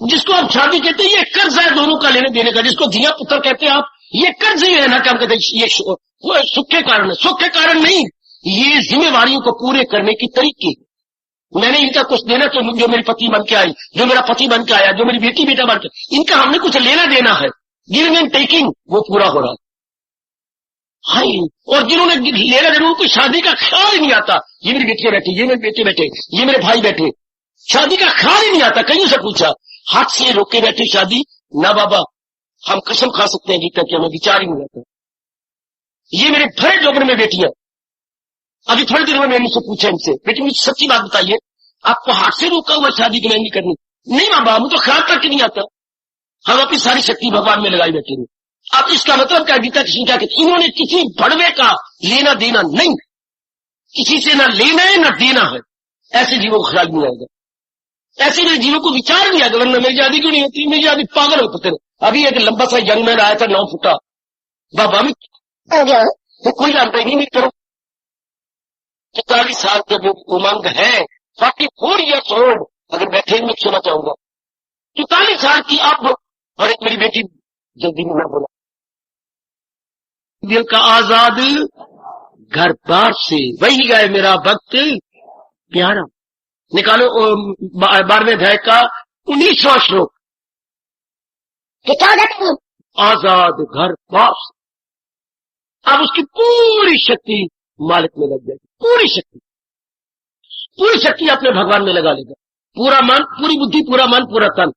जिसको आप शादी कहते हैं ये कर्ज है दोनों का लेने देने का। जिसको धिया पुत्र कहते हैं आप, ये कर्ज ही है ना। क्या हम कहते हैं ये सुख के कारण है, सुख के कारण नहीं, ये जिम्मेवारियों को पूरे करने की तरीके। मैंने इनका कुछ देना, तो जो मेरी पति बन के आई, जो मेरा पति बन के आया, जो मेरी बेटी बेटा बन के, इनका हमने कुछ लेना देना है, गिविंग एंड टेकिंग, वो पूरा हो रहा है। हाय, और जिन्होंने लेना देना उनको शादी का ख्याल ही नहीं आता। ये मेरी बेटियां बैठी, ये मेरे बेटे बैठे, ये मेरे भाई बैठे, शादी का ख्याल ही नहीं आता। कहीं से पूछा, हाथ से रोके बैठे शादी ना बाबा, हम कसम खा सकते हैं गीता की, हमें विचार ही नहीं आता। ये मेरे भरे जोबन में बेटियां, अभी थोड़ी देर में मैंने इनसे पूछा, इनसे बेटी मुझे सच्ची बात बताइए, आपको हाथ से रोका हुआ शादी की नहीं करनी? नहीं बाबा, मुझे तो ख्याल तक नहीं आता। हम अपनी सारी शक्ति भगवान में लगाई बैठे हैं। अब इसका मतलब क्या, गीता की क्या कहती, इन्होंने किसी भड़वे का लेना देना नहीं, किसी से ना लेना है ना देना है। ऐसे जीवों को ख्याल नहीं आएगा, ऐसे मेरे जीवों को विचार नहीं आएगा। वरना मेरी शादी क्यों नहीं होती, मेरी शादी पागल हो पते। अभी एक लंबा सा यंग मैन आया था, 9 फुटा, बाबा में आ गया, तो कोई जानता ही नहीं करो। 44 साल का जो उमंग है, 44 ईयर्स ओल्ड, अगर बैठे मैं सुना चाहूंगा 44 साल की आप। और एक मेरी बेटी जल्दी में बोला, दिल का आजाद घर बार से, वही गए मेरा भक्त प्यारा। निकालो 12वें अध्याय का 19वां श्लोक। कि क्या कहते हैं? आजाद घर बार से। अब उसकी पूरी शक्ति मालिक में लग जाएगी, पूरी शक्ति अपने भगवान में लगा लेगा। पूरा मन, पूरी बुद्धि, पूरा मन, पूरा तन।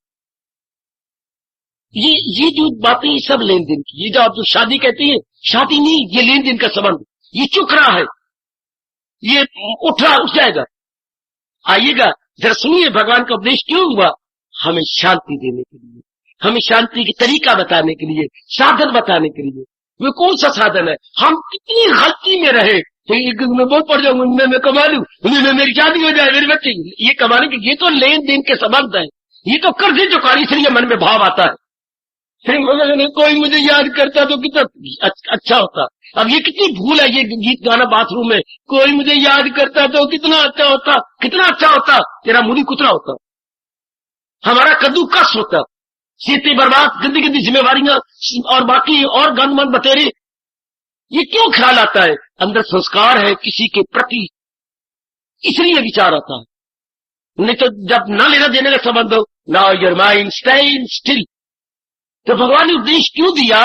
ये जो बातें ये सब लेन देन की, ये जो आप जो शादी कहती है, शादी नहीं, ये लेन देन का संबंध। ये चुक रहा है, ये उठ जाएगा। आइएगा जरा सुनिए, भगवान का उपदेश क्यों हुआ? हमें शांति देने के लिए, हमें शांति की तरीका बताने के लिए, साधन बताने के लिए। वो कौन सा साधन है? हम कितनी गलती में रहे, मैं बहुत पड़ जाऊंगा, मैं कमा लूं, मेरी शादी हो जाए, मेरे बच्चे, ये कमाने के, ये तो लेन देन के संबंध है। ये तो कर्ज चुकाने से ये मन में भाव आता है। फिर कोई मुझे याद करता तो कितना अच्छा होता। अब ये कितनी भूल है, ये गीत गाना बाथरूम में, कोई मुझे याद करता तो कितना अच्छा होता, कितना अच्छा होता, तेरा मुड़ी कुतरा होता, हमारा कद्दू कस होता, सीते बर्बाद, गंदी गंदी जिम्मेवारियां और बाकी और गंदमंद बतेरे। ये क्यों ख्याल आता है? अंदर संस्कार है किसी के प्रति, इसलिए विचार आता है। नहीं तो जब न लेना देने का संबंध हो, now your mind stay still. तो भगवान ने उपदेश क्यों दिया?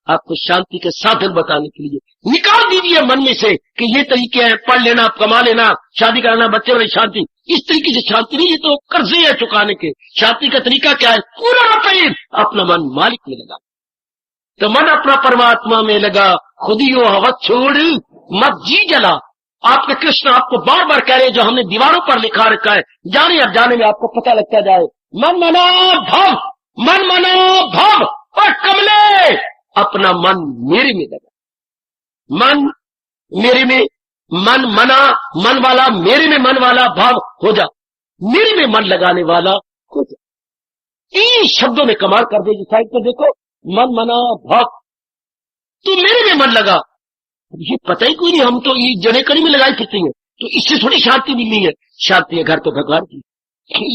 आपको शांति के साधन बताने के लिए। निकाल दीजिए मन में से कि ये तरीके हैं, पढ़ लेना, कमा लेना, शादी कराना, बच्चे वाली शांति। इस तरीके से शांति नहीं, ये तो कर्जे है चुकाने के। शांति का तरीका क्या है? पूरा पैर अपना मन मालिक में लगा, तो मन अपना परमात्मा में लगा। खुद ही वो हवस छोड़ मत जी जला। आपके कृष्ण आपको बार बार कह रहे हैं, जो हमने दीवारों पर लिखा रखा है, जाने अब जाने में आपको पता लगता जाए। मन मना भव, मन मना भव, और कमले अपना मन मेरे में लगा। मन मेरे में, मन मना, मन वाला मेरे में, मन वाला भाव हो जा, मेरे में मन लगाने वाला हो जा। इन शब्दों में कमाल कर दे। साइड पर देखो, मन मना भाव, तू मेरे में मन लगा। ये पता ही कोई नहीं, हम तो ये जने कड़ी में लगाई फिरती है, तो इससे थोड़ी शांति मिलनी है। शांति है घर तो भगवान की,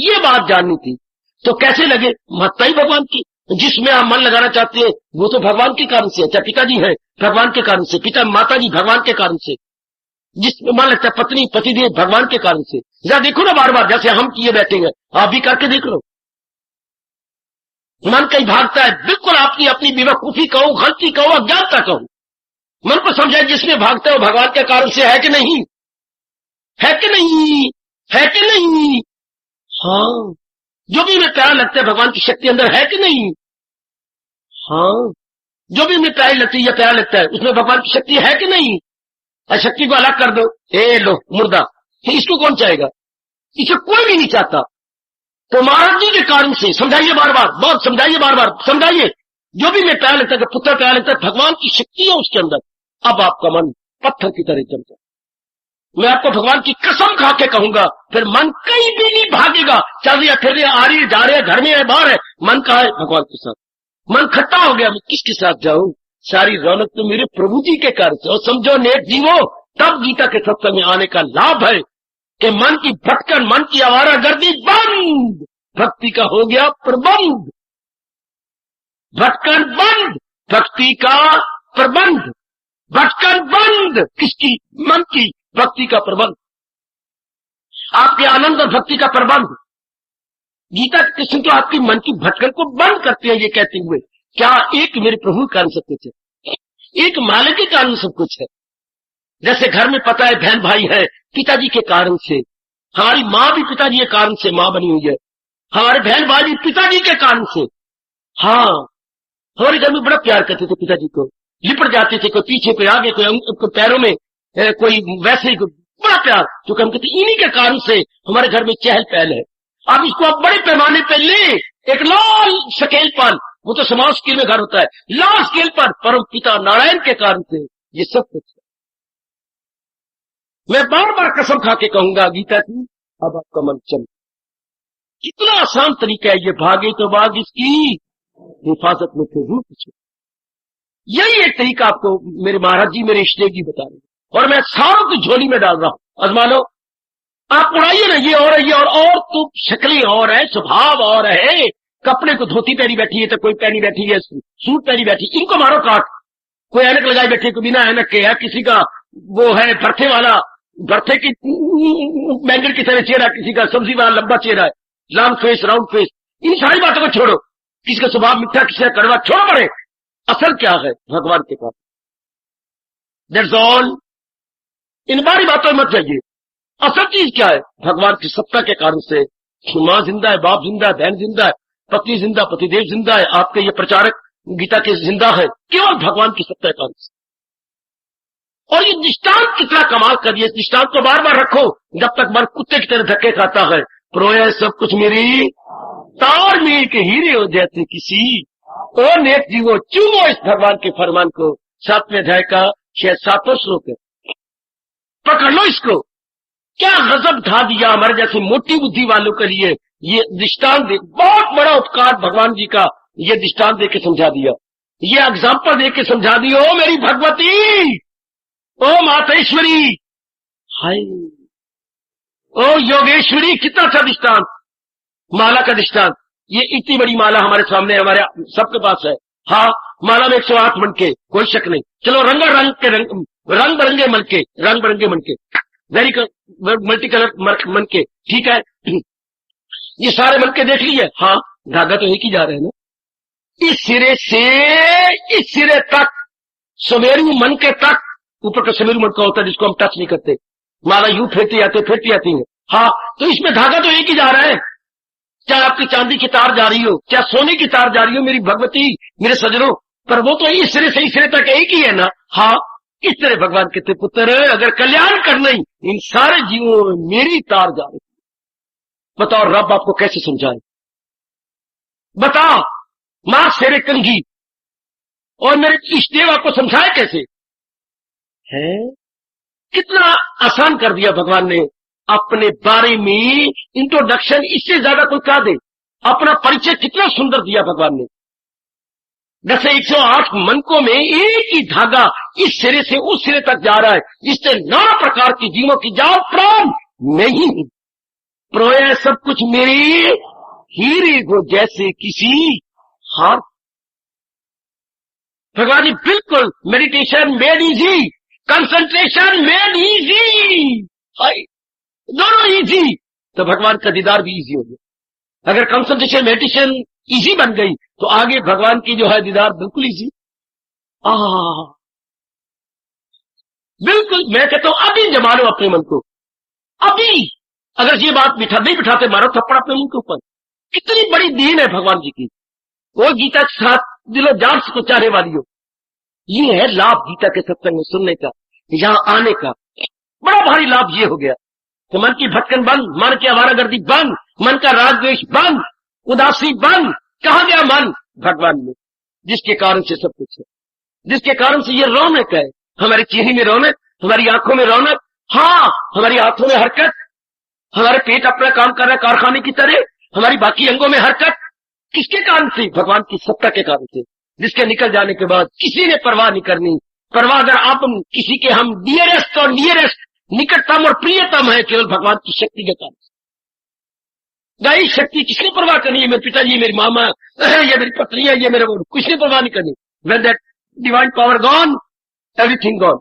ये बात जाननी थी। तो कैसे लगे? महत्ता ही भगवान की। जिसमें आप मन लगाना चाहते हैं वो तो भगवान के कारण से है। चाहे पिताजी है भगवान के कारण से, पिता माता जी भगवान के कारण से, जिसमें मन लगता है पत्नी पतिदेव भगवान के कारण से। जरा देखो ना, बार बार जैसे हम किए बैठे हैं, आप भी करके देख लो। मन कहीं भागता है, बिल्कुल आपकी अपनी बेवकूफी कहो, गलती कहो, अज्ञानता कहो, मन को समझाए जिसमें भागता है वो भगवान के कारण से है कि नहीं, है कि नहीं, है कि नहीं? हाँ, जो भी हमें प्यारा लगता है भगवान की शक्ति अंदर है कि नहीं? हाँ, जो भी हमें प्यारी लगती है या प्यारा लगता है उसमें भगवान की शक्ति है कि नहीं? शक्ति को अलग कर दो, ए लो मुर्दा, इसको कौन चाहेगा? इसे कोई भी नहीं चाहता। तो महाराज जी के कारण से समझाइए बार बार, बहुत समझाइए, बार बार समझाइए। जो भी मैं प्यार लगता है, पुत्र प्यार लगता है, भगवान की शक्ति है उसके अंदर। अब आपका मन पत्थर की तरह जमता। मैं आपको भगवान की कसम खा के कहूंगा, फिर मन कहीं भी नहीं भागेगा। चल रही है, फिर रही, आ रही है, जा रहे हैं, घर में है, बाहर है, मन कहा है भगवान के साथ। मन खट्टा हो गया, मैं किसके साथ जाऊं? सारी रौनक तो मेरे प्रभु जी के कारण से। और समझो नेक जीवो, तब गीता के सत्संग में आने का लाभ है कि मन की भटकन, मन की आवारागर्दी बंद, भक्ति का हो गया प्रबंध। भटकन बंद, भक्ति का प्रबंध। भटकन बंद, किसकी? मन की। भक्ति का प्रबंध, आपके आनंद और भक्ति का प्रबंध। गीता के कृष्ण तो आपकी मन की भटकन को बंद करते हैं, ये कहते हुए क्या एक मेरे प्रभु के कारण सब कुछ है, एक मालिक के कारण सब कुछ है। जैसे घर में पता है बहन भाई है, पिताजी के कारण से। हमारी माँ भी पिताजी के कारण से माँ बनी हुई है, हमारे बहन भाई भी पिताजी के कारण से। हाँ, हमारे घर में बड़ा प्यार करते थे पिताजी को, लिपट जाते थे, कोई पीछे कोई आगे, कोई पैरों में, कोई वैसे ही, बड़ा प्यार। जो हम कहते इन्हीं के कारण से हमारे घर में चहल पहल है। अब इसको आप बड़े पैमाने पर ले, एक लाल स्केल पर, वो तो समाज स्केल में घर होता है, लाल स्केल पर परम पिता नारायण के कारण से ये सब कुछ है। मैं बार बार कसम खा के कहूंगा गीता की, अब आपका मन चल। कितना आसान तरीका है ये, भागे तो भाग, इसकी हिफाजत में फिर रूप कुछ। यही एक तरीका आपको मेरे महाराज जी, मेरे इष्टदेव जी बता रहे हैं, और मैं सारों की झोली में डाल रहा हूं। आजमा लो, आप उड़ाइए ना, ये और ये और तो शक्लें और है, स्वभाव और है। कपड़े को धोती पहनी बैठी है तो कोई पहनी बैठी है सूट पहनी बैठी, इनको मारो काट। कोई ऐनक लगाए बैठे, कोई बिना ऐनक के है, किसी का वो है भरथे वाला, भरथे की बैंगन की तरह चेहरा, किसी का सब्जी वाला लंबा चेहरा है, लॉन्ग फेस, राउंड फेस। इन सारी बातों को छोड़ो, किसी का स्वभाव मीठा, किसी का कड़वा, छोड़ो पड़े। असल क्या है भगवान के पास, दैट्स ऑल। इन बारी बातों में मत जाइए। असल चीज क्या है, भगवान की सत्ता के कारण से मां जिंदा है, बाप जिंदा है, बहन जिंदा है, पत्नी जिंदा, पतिदेव जिंदा है, आपके ये प्रचारक गीता के जिंदा है, केवल भगवान की सत्ता के कारण से। और ये दृष्टांत कितना कमाल कर दिया, दृष्टांत को बार बार रखो जब तक मन कुत्ते की तरह धक्के खाता है। प्रोया सब कुछ मेरी तार मील के हीरे हो जाते किसी, ओ नेक जीवो चूमो इस भगवान के फरमान को। 7वें अध्याय का शायद 7वां श्लोक है, पकड़ लो इसको। क्या गजब ढा दिया हमारे जैसे मोटी बुद्धि वालों के लिए ये दृष्टांत दे, बहुत बड़ा उपकार भगवान जी का, ये दृष्टांत दे के समझा दिया, ये एग्जाम्पल दे के समझा दिया। ओ मेरी भगवती, ओ मातेश्वरी, हाय, ओ योगेश्वरी, कितना अच्छा दृष्टांत, माला का दृष्टांत। ये इतनी बड़ी माला हमारे सामने हमारे सबके पास है। हाँ, माला में 108 मनके, कोई शक नहीं। चलो रंग बिरंगे मनके, रंग बिरंगे मनके, वेरी मल्टी कलर मनके, ठीक है। ये सारे मनके देख लिए। हाँ, धागा तो एक ही जा रहे हैं ना, इस सिरे से इस सिरे तक, सवेरू मनके तक। ऊपर का सवेरू मनका होता है जिसको हम टच नहीं करते, माला यूं फेंकती आती है। हाँ, तो इसमें धागा तो एक ही जा रहा है, चाहे आपकी चांदी की तार जा रही हो, चाहे सोने की तार जा रही हो, मेरी भगवती, मेरे सजनों, पर वो तो इस सिरे से इस सिरे तक एक ही है ना। हाँ, इस तरह भगवान कहते पुत्र, अगर कल्याण करना ही इन सारे जीवों में मेरी तार जा रही, बताओ रब आपको कैसे समझाए, बताओ मां शेरे कंघी और मेरे इष्ट देव आपको समझाए कैसे है। कितना आसान कर दिया भगवान ने अपने बारे में इंट्रोडक्शन, इससे ज्यादा कोई क्या दे। अपना परिचय कितना सुंदर दिया भगवान ने। जैसे 108 मनकों में एक ही धागा इस सिरे से उस सिरे तक जा रहा है, जिससे नाना प्रकार की जीवों की जान प्राण नहीं, प्रोया सब कुछ मेरी हीरे को जैसे किसी हार। भगवान जी बिल्कुल meditation made easy, concentration made easy, दोनों इजी, तो भगवान का दीदार भी इजी हो गया। अगर कंसंट्रेशन मेडिटेशन इजी बन गई तो आगे भगवान की जो है दीदार बिल्कुल इजी। बिल्कुल, मैं कहता हूं अभी जमा लो अपने मन को, अभी। अगर ये बात नहीं बिठाते, मारो थप्पड़ अपने मुंह के ऊपर। कितनी बड़ी दीन है भगवान जी की, वो गीता के साथ दिलो जान से को चाहने वाली हो। ये है लाभ गीता के सत्संग में सुनने का, यहां आने का। बड़ा भारी लाभ ये हो गया कि मन की भटकन बंद, मन की आवारागर्दी बंद, मन का राग द्वेष बंद, उदासी बंद। कहां गया मन? भगवान में, जिसके कारण से सब कुछ है, जिसके कारण से ये रौनक है। हमारे चेहरे में रौनक, हमारी आंखों में रौनक, हाँ, हमारी हाथों में हरकत, हमारे पेट अपना काम कर रहा है कारखाने की तरह, हमारी बाकी अंगों में हरकत। किसके कारण से? भगवान की सत्ता के कारण से, जिसके निकल जाने के बाद किसी ने परवाह नहीं करनी। परवाह अगर आप किसी के हम डियरेस्ट और नियरेस्ट, निकटतम और प्रियतम है, केवल भगवान की शक्ति के कारण। गाई शक्ति किसने परवाह करनी है? मेरे पिताजी, मेरी मामा, ये मेरी पत्नी है, ये मेरे वो, कुछ ने परवाह नहीं करनी। When that divine power gone, everything gone।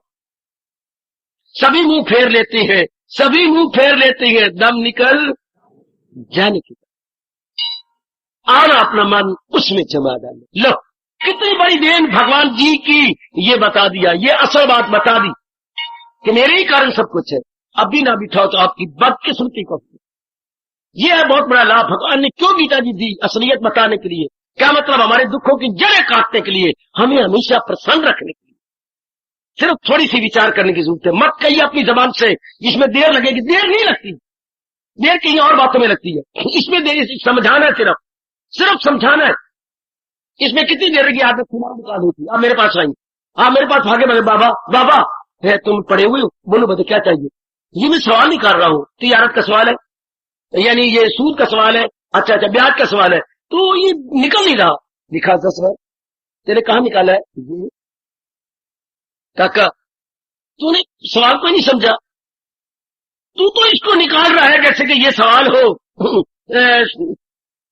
सभी मुंह फेर लेते हैं, सभी मुंह फेर लेते हैं, दम निकल जाने की। आना अपना मन उसमें जमा डाले। लो, कितनी बड़ी देन भगवान जी की, ये बता दिया, ये असल बात बता दी कि मेरे ही कारण सब कुछ है। अभी ना बिठाओ तो आपकी बदकिस्मती को। ये है बहुत बड़ा लाभ भगवान ने क्यों गीता जी दी, असलियत बताने के लिए। क्या मतलब? हमारे दुखों की जड़ें काटने के लिए, हमें हमेशा प्रसन्न रखने के लिए। सिर्फ थोड़ी सी विचार करने की जरूरत है। मत कहिए अपनी जबान से जिसमें देर लगेगी, देर नहीं लगती, देर कहीं और बातों में लगती है। इसमें देर समझाना है, सिर्फ समझाना है। इसमें कितनी देर लगी? आपने खुमार बता देती। आप मेरे पास आई, आप मेरे पास भागे, बोले बाबा बाबा है, तुम पढ़े हुए हो, बोलो बता क्या चाहिए। ये मैं सवाल नहीं कर रहा हूं, तिजारत का सवाल है, यानी ये सूद का सवाल है, अच्छा ब्याज का सवाल है, तो ये निकल नहीं रहा। लिखा 10 बार, तेरे कहां निकाला है? ये काका, तूने सवाल को नहीं समझा, तू तो इसको निकाल रहा है जैसे कि ये सवाल हो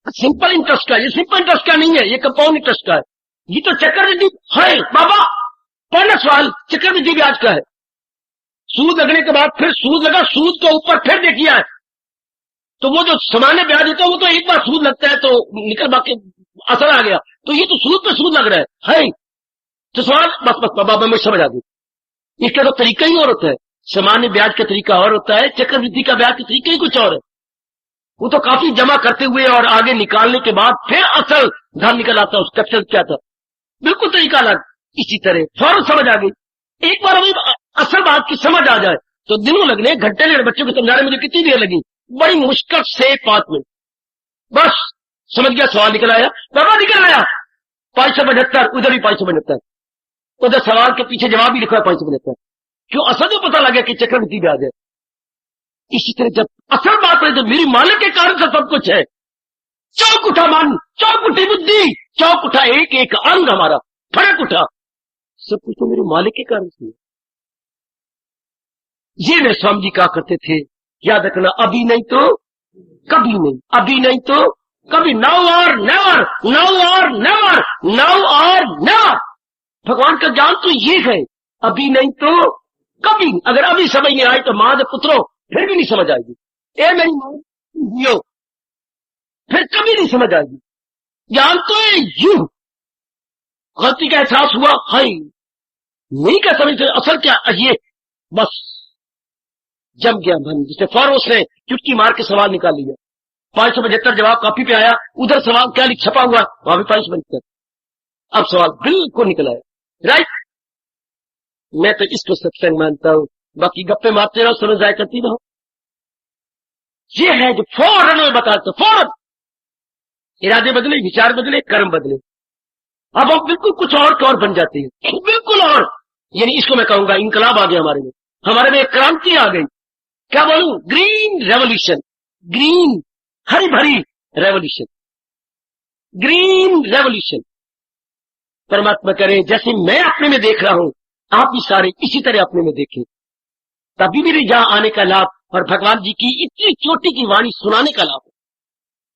सिंपल इंटरेस्ट का। ये सिंपल इंटरेस्ट का नहीं है, ये कंपाउंड इंटरेस्ट का है। ये तो चक्रवृद्धि है बाबा, पहला सवाल चक्रवृद्धि ब्याज का है। सूद लगने के बाद फिर सूद लगा, सूद के ऊपर फिर देखिए है, तो वो जो सामान्य ब्याज होता है वो तो एक बार सूद लगता है तो निकल बाकी असर आ गया, तो ये तो सूद पे सूद लग रहा है। तो सवाल बस बाबा मैं समझ आ गई, इसका तो तरीका ही और होता है। सामान्य ब्याज का तरीका और होता है, चक्रवृद्धि का ब्याज का तरीका ही कुछ और है। वो तो काफी जमा करते हुए और आगे निकालने के बाद फिर असल धन निकल आता है, उसका कैपिटल क्या था, बिल्कुल तरीका अलग। इसी तरह फौरन समझ आ गई। एक बार हमें असल बात की समझ आ जाए तो दिनों लगने, घंटे लगने। बच्चों को समझाने मुझे कितनी देर लगी, बड़ी मुश्किल से 5 मिनट, बस समझ गया। सवाल निकल आया, बाबा निकल आया 575, उधर भी 575, उधर सवाल के पीछे जवाब भी लिखा है 575। क्यों? असल तो पता लगा कि चक्रवृद्धि ब्याज है। इसी तरह जब असल बात है तो मेरी मालिक के कारण से सब कुछ है। चौक उठा मन, चौक उठी बुद्धि, चौक उठा एक एक अंग हमारा, फड़क उठा, सब कुछ तो मेरे मालिक के कारण से। ये वे स्वामी जी कहा करते थे, याद रखना, अभी नहीं तो कभी नहीं, अभी नहीं तो कभी, नाउ और नेवर, नाउ और नेवर, नाउ और नेवर। भगवान का ज्ञान तो ये है, अभी नहीं तो कभी। अगर अभी समझ नहीं आई तो मां दे पुत्रों फिर भी नहीं समझ आएगी। ए मेरी मां जियो, फिर कभी नहीं समझ आएगी। ज्ञान तो है यूं, गलती का एहसास हुआ है नहीं क्या समझते, असल क्या ये, बस जम गया मन। जिसे फौरन उसने चुटकी मार के सवाल निकाल लिया। 575 जवाब कॉपी पे आया, उधर सवाल क्या लिख छपा हुआ, वहां भी 575। अब सवाल बिल्कुल निकल आया, राइट। मैं तो इसको सत्संग मानता हूं, बाकी गप्पे मारते रहो, समझ जाए करती रहो। ये है जो फौरन में बताते, फौरन इरादे बदले, विचार बदले, कर्म बदले, अब हम बिल्कुल कुछ और बन जाते हैं, बिल्कुल और। यानी इसको मैं कहूंगा इनकलाब आ गया हमारे में, हमारे में एक क्रांति आ गई। क्या बोलूं? ग्रीन रेवोल्यूशन, ग्रीन हरी भरी रेवोल्यूशन, ग्रीन रेवोल्यूशन। परमात्मा करे जैसे मैं अपने में देख रहा हूं, आप भी सारे इसी तरह अपने में देखें, तभी मेरे यहां आने का लाभ और भगवान जी की इतनी चोटी की वाणी सुनाने का लाभ है,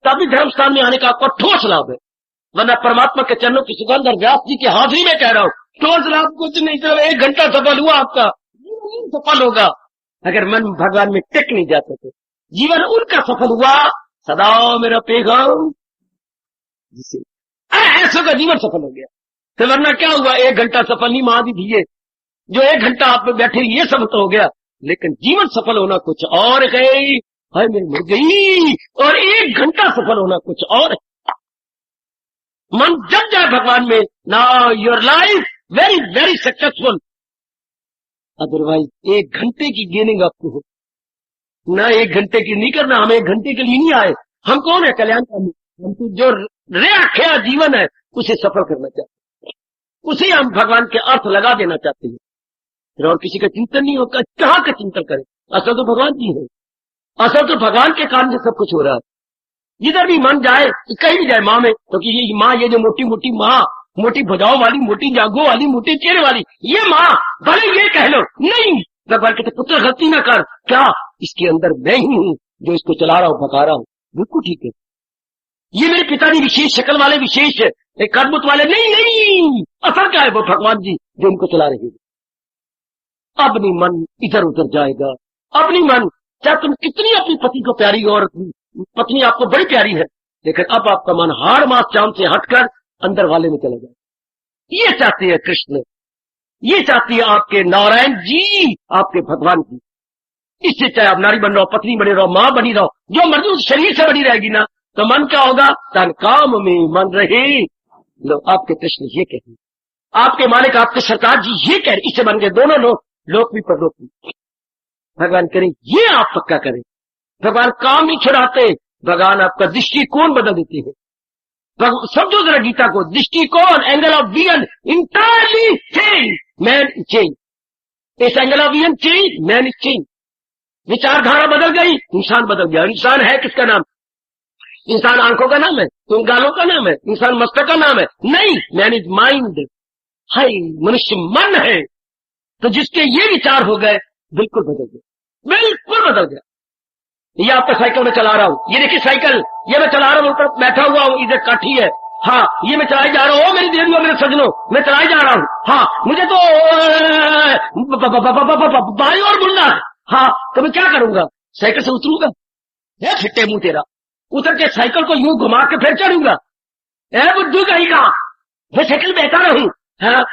तभी धर्मस्थान में आने का आपको ठोस लाभ है। वरना परमात्मा के चरणों की सुगंध और व्यास जी की हाजिरी में कह रहा हूं, ठोस लाभ कुछ नहीं, सिर्फ 1 घंटा सफल हुआ आपका, जीवन सफल होगा। अगर मन भगवान में टिक नहीं जाता तो जीवन उनका सफल हुआ, सदा मेरा पैगाम जिसे ऐसा का जीवन सफल हो गया। तो वरना क्या हुआ, 1 घंटा सफल नहीं, महादी दिए जो 1 घंटा आप में बैठे ये सफल तो हो गया, लेकिन जीवन सफल होना कुछ और है। हाय मैं मर गई, और 1 घंटा सफल होना कुछ और है। मन जम जाए भगवान में, now your life very very successful. Otherwise 1 घंटे की गेनिंग आपको हो ना, 1 घंटे की नहीं करना। हम 1 घंटे के लिए नहीं आए, हम कौन है? कल्याणकारी। हम तो जो रेखा जीवन है उसे सफल करना चाहते हैं, उसे हम भगवान के अर्थ लगा देना चाहते हैं। फिर और किसी का चिंतन नहीं होगा, कहां का चिंतन करें? असल तो भगवान जी है, असल तो भगवान के कारण से सब कुछ हो रहा है। जिधर भी मन जाए, कहीं भी जाए माँ में, तो कि ये माँ, ये जो मोटी मोटी माँ, मोटी भुजाओं वाली, मोटी जागो वाली, मोटी चेहरे वाली ये माँ, भले ये कह लो, नहीं, भगवान कहते पुत्र गलती ना कर, क्या इसके अंदर मैं ही हूं जो इसको चला रहा हूं, भगा रहा हूं, बिल्कुल ठीक है। ये मेरे पिताजी विशेष शक्ल वाले, विशेष एक अद्भुत वाले नहीं, असल क्या है? वो भगवान जी जो इनको चला रहे हैं। अब नहीं मन इधर उधर जाएगा, अब नहीं मन, चाहे तुम कितनी अपनी पति को प्यारी और पत्नी आपको बड़ी प्यारी है, लेकिन अब आपका मन हाड़ मास चांद से हटकर अंदर वाले में चला जाए। ये चाहते हैं कृष्ण, ये चाहती है आपके नारायण जी, आपके भगवान जी। इससे चाहे आप नारी बन रहो, पत्नी बनी रहो, मां बनी रहो, जो मर्जी उस शरीर से बनी रहेगी ना, तो मन क्या होगा? तन काम में मन रहे। लो आपके कृष्ण ये कह रहे, आपके मालिक आपके सरकार जी ये कह रहे, इससे बन गए दोनों लोक भी परलोक भी। भगवान करें ये आप पक्का करें। भगवान काम नहीं छुड़ाते, भगवान आपका दृष्टिकोण बदल देते हैं। समझो जरा गीता को, दृष्टिकोण, angle of vision entirely change, man change. इस angle of vision change, man is change. विचारधारा बदल गई, इंसान बदल गया। इंसान है किसका नाम? इंसान आंखों का नाम है, तुम गालों का नाम है, इंसान मस्तक का नाम है? नहीं, मैन इज माइंड। हाय मनुष्य मन है, तो जिसके ये विचार हो गए बिल्कुल बदल गया, बिल्कुल बदल गया। ये आपका साइकिल में चला रहा हूं, ये देखिए साइकिल, ये मैं चला रहा हूं, ऊपर बैठा हुआ हूं, इधर काठी है, हाँ ये मैं चलाई जा रहा हूँ, मेरी देवियों मेरे सजनों, मैं चलाई जा रहा हूँ। हाँ मुझे तो बाई और मुड़ना है। हाँ तो मैं क्या करूंगा, साइकिल से उतरूंगा? है फिट्टे मुंह तेरा, उतर के साइकिल को यूं घुमा के फिर चढ़ूंगा? ए बुद्धू कहीं का, मैं साइकिल बैठा रहूं? हाँ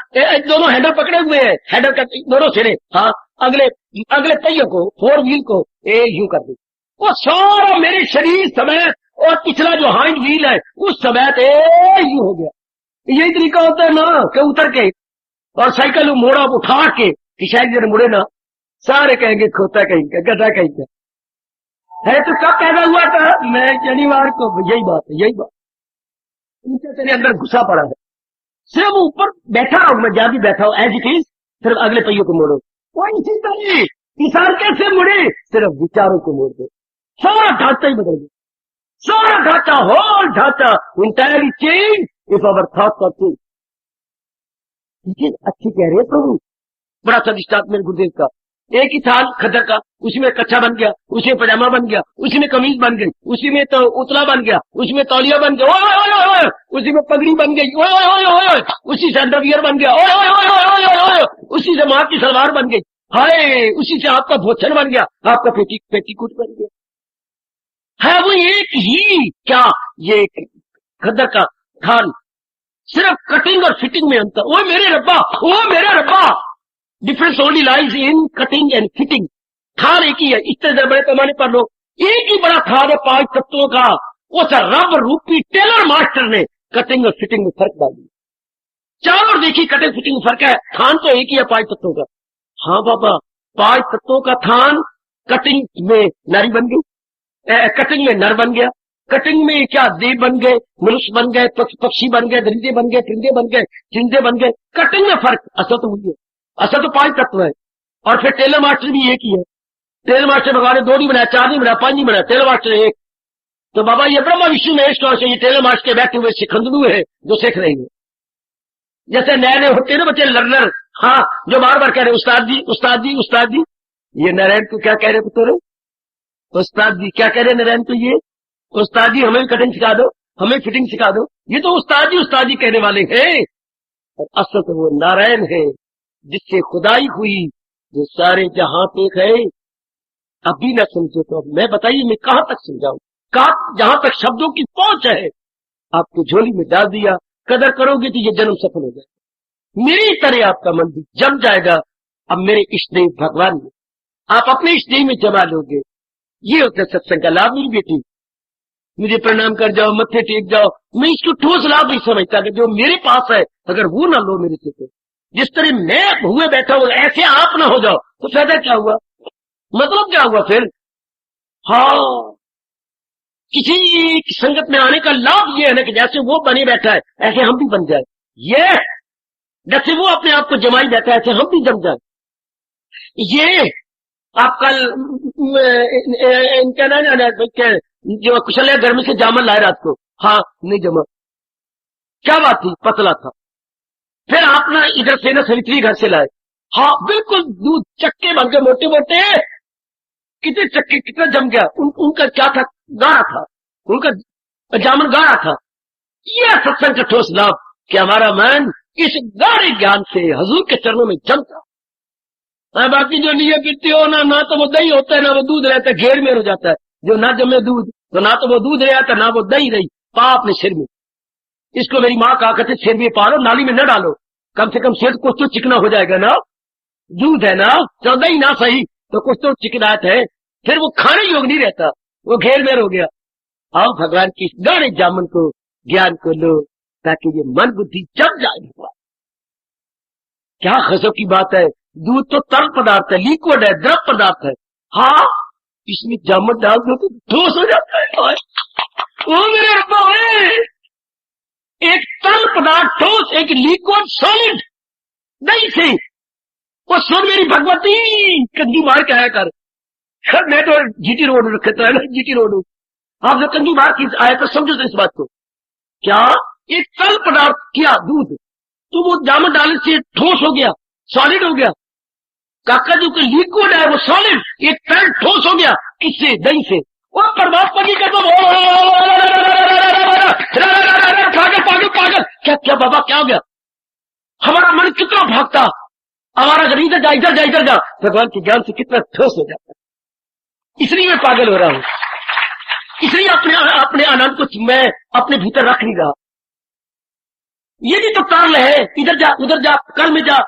दोनों हैंडल पकड़े हुए हैं, हैंडल का दोनों सिरे। हाँ अगले अगले पहियों को, 4 व्हील को यूं कर दू, वो सारा मेरे शरीर समेत और पिछला जो हाइंड व्हील है उस समेत यूं हो गया। यही तरीका होता है ना कि उतर के और साइकिल मोड़ा उठा के कि शायद जरा मुड़े ना, सारे कहेंगे खोता कहीं का, गधा कहीं का है। तो कब पैदा हुआ था? मैं शनिवार को। यही बात है, यही बात तेरे अंदर घुसा पड़ा है। सिर्फ ऊपर बैठा हूं मैं, जहां भी बैठा हूं एज इट इज, सिर्फ अगले पहियों को मोड़ो। वो इसी तरह किसान कैसे मुड़े? सिर्फ विचारों को मोड़ दो, सारा ढांचा ही बदल गया, सारा ढांचा, होल ढांचा entirely change if our thoughts are change. चीजें अच्छी कह रहे हैं प्रभु, बड़ा सदिष्टात मेरे गुरुदेव का। एक ही थाल खद्दर का, उसी में कच्छा बन गया, उसी में पजामा बन गया, उसी में कमीज बन गई, उसी में तो उतला बन गया, उसी में तौलिया बन गया, ओए ओए ओए ओए, उसी में पगड़ी बन गई, ओए ओए ओए ओए, उसी से अंडरवियर बन गया, ओए ओए ओए ओए ओए, उसी से मां की सलवार बन गई, हाय उसी से आपका भोजन बन गया, आपका पेटीकोट बन गया। है वो एक ही क्या? ये खद्दर का थाल, सिर्फ कटिंग और फिटिंग में अंतर। ओ मेरे रब्बा, ओ मेरे रब्बा, difference only lies in cutting and fitting. थाल एक ही है, इतने बड़े पैमाने पर लोग, एक ही बड़ा थाल है 5 तत्वों का। उस रब रूपी टेलर मास्टर ने कटिंग और फिटिंग में फर्क डाल दिया। चारों देखिए कटिंग फिटिंग में फर्क है, थान तो एक ही है 5 तत्वों का। हाँ बाबा, 5 तत्वों का थान कटिंग में नारी बन गई, कटिंग में नर बन गया, कटिंग में क्या देव बन गए, मनुष्य बन गए, पक्षी बन गए, दरिंदे बन गए, परिंदे बन गए, चिंदे बन गए। कटिंग में फर्क, असल तो वही है, असल तो 5 तत्व है। और फिर टेलर मास्टर भी एक ही है। टेलर मास्टर भगवान ने 2 नहीं बनाया, 4 नहीं बनाया, 5 नहीं बनाया, टेलर मास्टर एक। तो बाबा ये ब्रह्मा विष्णु महेश कौन से? ये टेलर मास्टर के बैठे हुए सिखंदड़ू है जो सीख रहे हैं। जैसे नए नए होते ना बच्चे लर्नर, हाँ जो बार बार कह रहे उस्ताद जी उस्ताद जी उस्ताद जी। ये नारायण को क्या कह रहे पुत्र? उस्ताद जी क्या कह रहे नारायण को? ये उस्ताद जी हमें कटिंग सिखा दो, हमें फिटिंग सिखा दो। ये तो उस्ताद जी कहने वाले हैं। और असल तो वो नारायण है जिससे खुदाई हुई, जो सारे जहां पे है। अभी न समझो तो अब मैं बताइए मैं कहां तक समझाऊं? कहां जहां तक शब्दों की पहुंच है आपको झोली में डाल दिया। कदर करोगे तो ये जन्म सफल हो जाएगा, मेरी तरह आपका मन भी जम जाएगा। अब मेरे इष्टदेव भगवान में आप अपने इष्टदेव में जमा लोगे। ये होता है सत्संग का लाभ। मेरी बेटी मुझे प्रणाम कर जाओ, मत्थे टेक जाओ, मैं इसको ठोस लाभ नहीं समझता कि जो मेरे पास है अगर वो ना लो मेरे से, तो जिस तरह मैं हुए बैठा हूं ऐसे आप ना हो जाओ तो फायदा क्या हुआ? मतलब क्या हुआ फिर? हाँ, किसी संगत में आने का लाभ ये है ना कि जैसे वो बने बैठा है ऐसे हम भी बन जाए। ये जैसे वो अपने आप को जमाई बैठा है ऐसे हम भी जम जाए। ये आप कल इनका ना जो कुशल घर में से जामन लाए रात को, हाँ नहीं जमा, क्या बात थी? पतला था। फिर आप ना इधर से ना सवित्री घर से लाए, हाँ बिल्कुल दूध चक्के बन गए मोटे मोटे। कितने चक्के, कितना जम गया। उनका क्या था? गाढ़ा था, उनका जामन गाढ़ा था। यह सत्संग का ठोस लाभ कि हमारा मन इस गाढ़े ज्ञान से हजूर के चरणों में जमता। बाकी जो लिए पीते हो ना तो वो दही होता है ना वो दूध रहता है, घेर में हो जाता है। जो ना जमे दूध तो ना तो वो दूध रहा था ना वो दही रही, पा अपने सिर में। इसको मेरी माँ कहा करते सिर में पालो, नाली में न डालो, कम से कम सिर कुछ तो चिकना हो जाएगा ना। दूध है ना, तो दही ना सही तो कुछ तो चिकनाहट है, फिर वो खाने योग नहीं रहता, वो घेर में हो गया। आओ भगवान की इस गाढ़े जामन को, ज्ञान को लो ताकि ये मन बुद्धि जम जाए। क्या गजब की बात है। दूध तो तरल पदार्थ है, लिक्विड है, द्रव पदार्थ है। हाँ इसमें जामन डाल दो तो ठोस हो जाता है। ओ मेरे रब्बा, एक तरल पदार्थ ठोस, एक लिक्विड सॉलिड दही से। वो सुन मेरी भगवती, कंगी मार के आया कर। मैं तो जीटी रोड रखता है ना, जीटी रोड। आप जब कंगी मार की आया तो समझो तो इस बात को। क्या एक तरल पदार्थ किया दूध, तो वो जामन डालने से ठोस हो गया, सॉलिड हो गया। काका जो कि लिक्विड है वो सॉलिड, एक तरल ठोस हो गया। किससे? दही से। और परमात्मा की कसम, पागल पागल क्या क्या बाबा क्या हो गया? हमारा मन कितना भागता, हमारा घर इधर जा इधर जा इधर जा, भगवान के ज्ञान से कितना ठोस हो जाता है। इसलिए मैं पागल हो रहा हूं, इसलिए अपने अपने आनंद को मैं अपने भीतर रख नहीं रहा। ये भी तो तरल है, इधर जा उधर जा, कल में जा,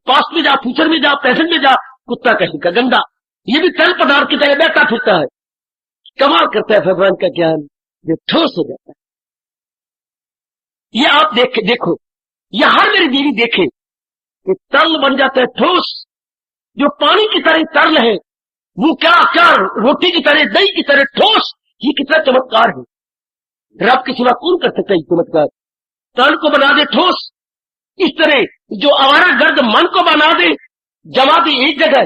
पास्ट में जा, फ्यूचर में जा, प्रेजेंट में जा, कुत्ता कहीं का गंदा, ये भी तरल पदार्थ की तरह बैठा फिरता है। कमाल करता है भगवान का ज्ञान, जो ठोस हो जाता है। ये आप देखो, ये हर मेरी देवी देखे कि तरल बन जाता है ठोस, जो पानी की तरह तरल है वो क्या क्या रोटी की तरह, दही की तरह ठोस। ये कितना चमत्कार है, रब के सिवा कौन कर सकता है ये चमत्कार? तरल को बना दे ठोस, इस तरह जो आवारा गर्द मन को बना दे, जमा दे एक जगह।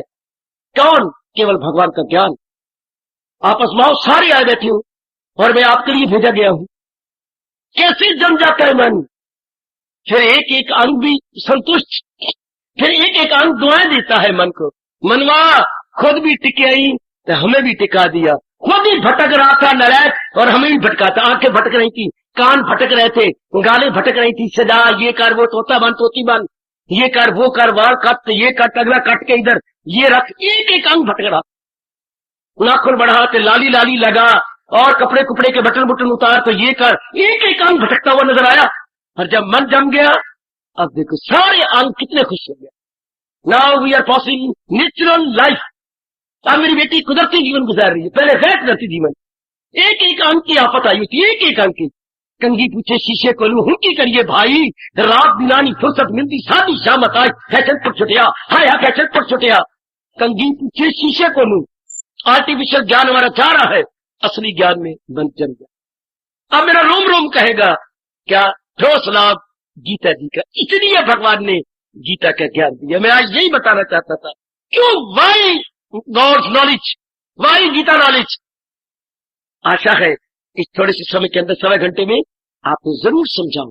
कौन? केवल भगवान का ज्ञान। आप आजमाओ, सारे आए बैठे हो और मैं आपके लिए भेजा गया हूं। कैसे जम जाता है मन, फिर एक एक अंग भी संतुष्ट, फिर एक एक अंग दुआएं देता है मन को। मनवा खुद भी टिके आई तो हमें भी टिका दिया, खुद ही भटक रहा था नरैक और हमें भी भटकाता। आंखें भटक रही थी, कान भटक रहे थे, गालें भटक रही थी, सजा ये कर, वो तोता बन तोती बन, ये कर वो कर, वार कट, ये कट, अगला कट के इधर ये रख, एक एक अंग भटक रहा। नाखून बढ़ा तो लाली लाली लगा, और कपड़े कुपड़े के बटन बुटन उतार तो ये कर, एक एक अंग भटकता हुआ नजर आया। और जब मन जम गया, अब देखो सारे अंग कितने खुश हो गए। Now we are passing natural life. अब मेरी बेटी कुदरती जीवन गुजार रही है, पहले गैर कुदरती जीवन। एक एक अंग की आफत आई होती, एक एक अंग की। कंगी पूछे शीशे को लू, हुक्की करिए भाई, रात दिलानी फुर्सत मिलती, शादी शामत आई, फैशन पर छुटिया, हाय हा फैशन पर छुटिया। कंगी पूछे शीशे को लू, आर्टिफिशियल ज्ञान हमारा जा रहा है, असली ज्ञान में बन जम गया। अब मेरा रोम रोम कहेगा क्या ठोस लाभ गीता जी का। इसलिए भगवान ने गीता का ज्ञान दिया। मैं आज यही बताना चाहता था, क्यों, why God's knowledge, why Gita knowledge. आशा है इस थोड़े से समय के अंदर, 1.25 घंटे में आपने जरूर समझा,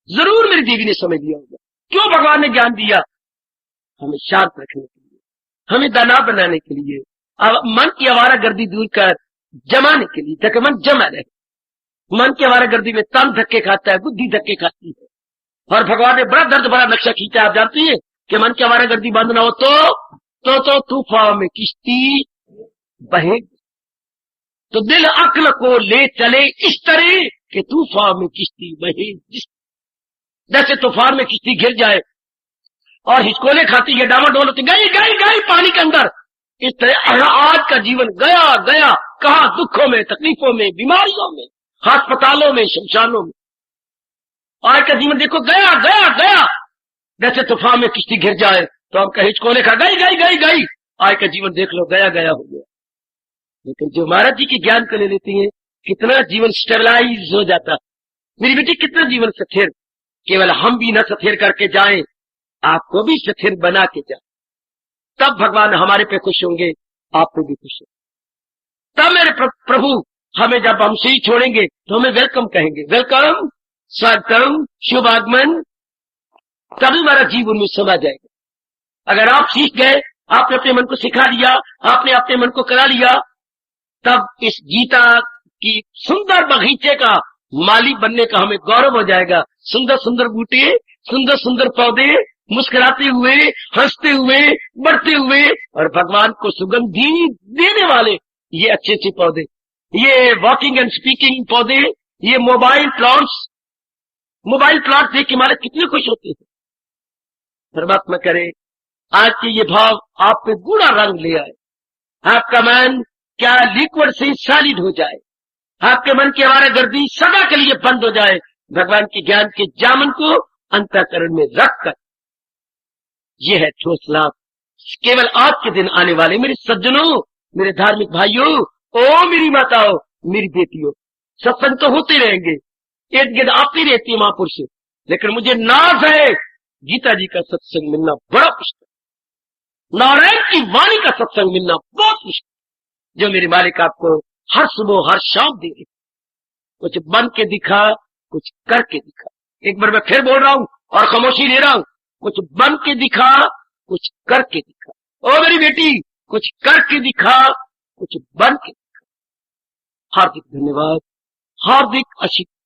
जरूर मेरी देवी ने समझ लिया होगा क्यों भगवान ने ज्ञान दिया। हमें शांत रखने के लिए, हमें दाना बनाने के लिए, मन की आवारा गर्दी दूर कर जमाने के लिए, ताकि मन जमा रहे। मन की आवारा गर्दी में तन धक्के खाता है, बुद्धि धक्के खाती है, और भगवान ने बड़ा दर्द भरा नक्शा खींचा। आप जानती है कि मन की आवारा गर्दी बंद ना हो तो तूफान में किश्ती बहे। तो दिल अक्ल को ले चले इस तरह कि तूफान में किश्ती बहे। जैसे तूफान में किश्ती गिर जाए और हिचकोले खाती है, डामाडोल होती, गई गई गई पानी के अंदर। इस तरह आज का जीवन गया गया, कहा दुखों में, तकलीफों में, बीमारियों में, अस्पतालों में, शमशानों में। आज का जीवन देखो गया गया गया। जैसे तूफान में किश्ती गिर जाए तो हम कहीं हिचकोले खा, गई गई गई गई। आज का जीवन देख लो, गया गया हो गया। लेकिन जो महाराज जी के ज्ञान को ले लेती है, कितना जीवन स्टेबलाइज हो जाता। मेरी बेटी कितना जीवन स्थिर, केवल हम भी न स्थिर करके जाएं, आपको भी स्थिर बना के जाए, तब भगवान हमारे पे खुश होंगे, आप पे भी खुश होंगे। तब मेरे प्रभु हमें जब हम ही छोड़ेंगे तो हमें वेलकम कहेंगे, वेलकम, स्वागतम, शुभ आगमन, तभी हमारा जीवन में समा जाएगा। अगर आप सीख गए, आपने अपने मन को सिखा लिया, आपने अपने मन को करा लिया, तब इस गीता की सुंदर बगीचे का माली बनने का हमें गौरव हो जाएगा। सुंदर सुंदर बूटे, सुंदर सुंदर पौधे, मुस्कुराते हुए, हंसते हुए, बढ़ते हुए, और भगवान को सुगंधी देने वाले ये अच्छे अच्छे पौधे, ये वॉकिंग एंड स्पीकिंग पौधे, ये मोबाइल प्लांट देख के मालिक कितने खुश होते हैं। परमात्मा करे आज के ये भाव आप पे गूढ़ा रंग ले आए, आपका मन क्या लिक्विड से सॉलिड हो जाए, आपके मन की आवारागर्दी सदा के लिए बंद हो जाए, भगवान के ज्ञान के जामन को अंतःकरण में रखकर। यह है ठोस लाभ। केवल आज के दिन आने वाले मेरे सज्जनों, मेरे धार्मिक भाइयों, ओ मेरी माताओं, मेरी बेटियों, सत्संग तो होते रहेंगे, इर्द गिर्द आती रहती है महापुरुष, लेकिन मुझे नाज है गीता जी का सत्संग मिलना बड़ा मुश्किल, नारायण की वाणी का सत्संग मिलना बहुत मुश्किल, जो मेरे मालिक आपको हर सुबह हर शाम दे रहे। कुछ बन के दिखा, कुछ करके दिखा। एक बार मैं फिर बोल रहा हूं और खामोशी ले रहा हूं, कुछ बन के दिखा, कुछ करके दिखा। ओ मेरी बेटी, कुछ करके दिखा, कुछ बन के दिखा। हार्दिक धन्यवाद, हार्दिक आशीर्वाद।